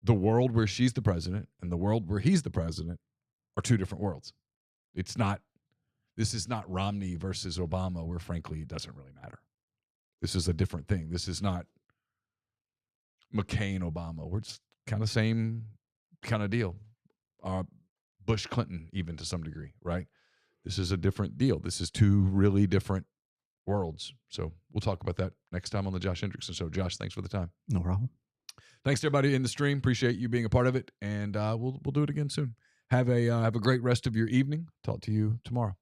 the world where she's the president and the world where he's the president are two different worlds. It's not, this is not Romney versus Obama, where frankly, it doesn't really matter. This is a different thing. This is not McCain Obama. We're just kind of same kind of deal. Bush Clinton, even to some degree, right? This is a different deal. This is two really different worlds. So we'll talk about that next time on the Josh Hendrickson Show. Josh, thanks for the time. No problem. Thanks to everybody in the stream. Appreciate you being a part of it, and we'll do it again soon. Have a great rest of your evening. Talk to you tomorrow.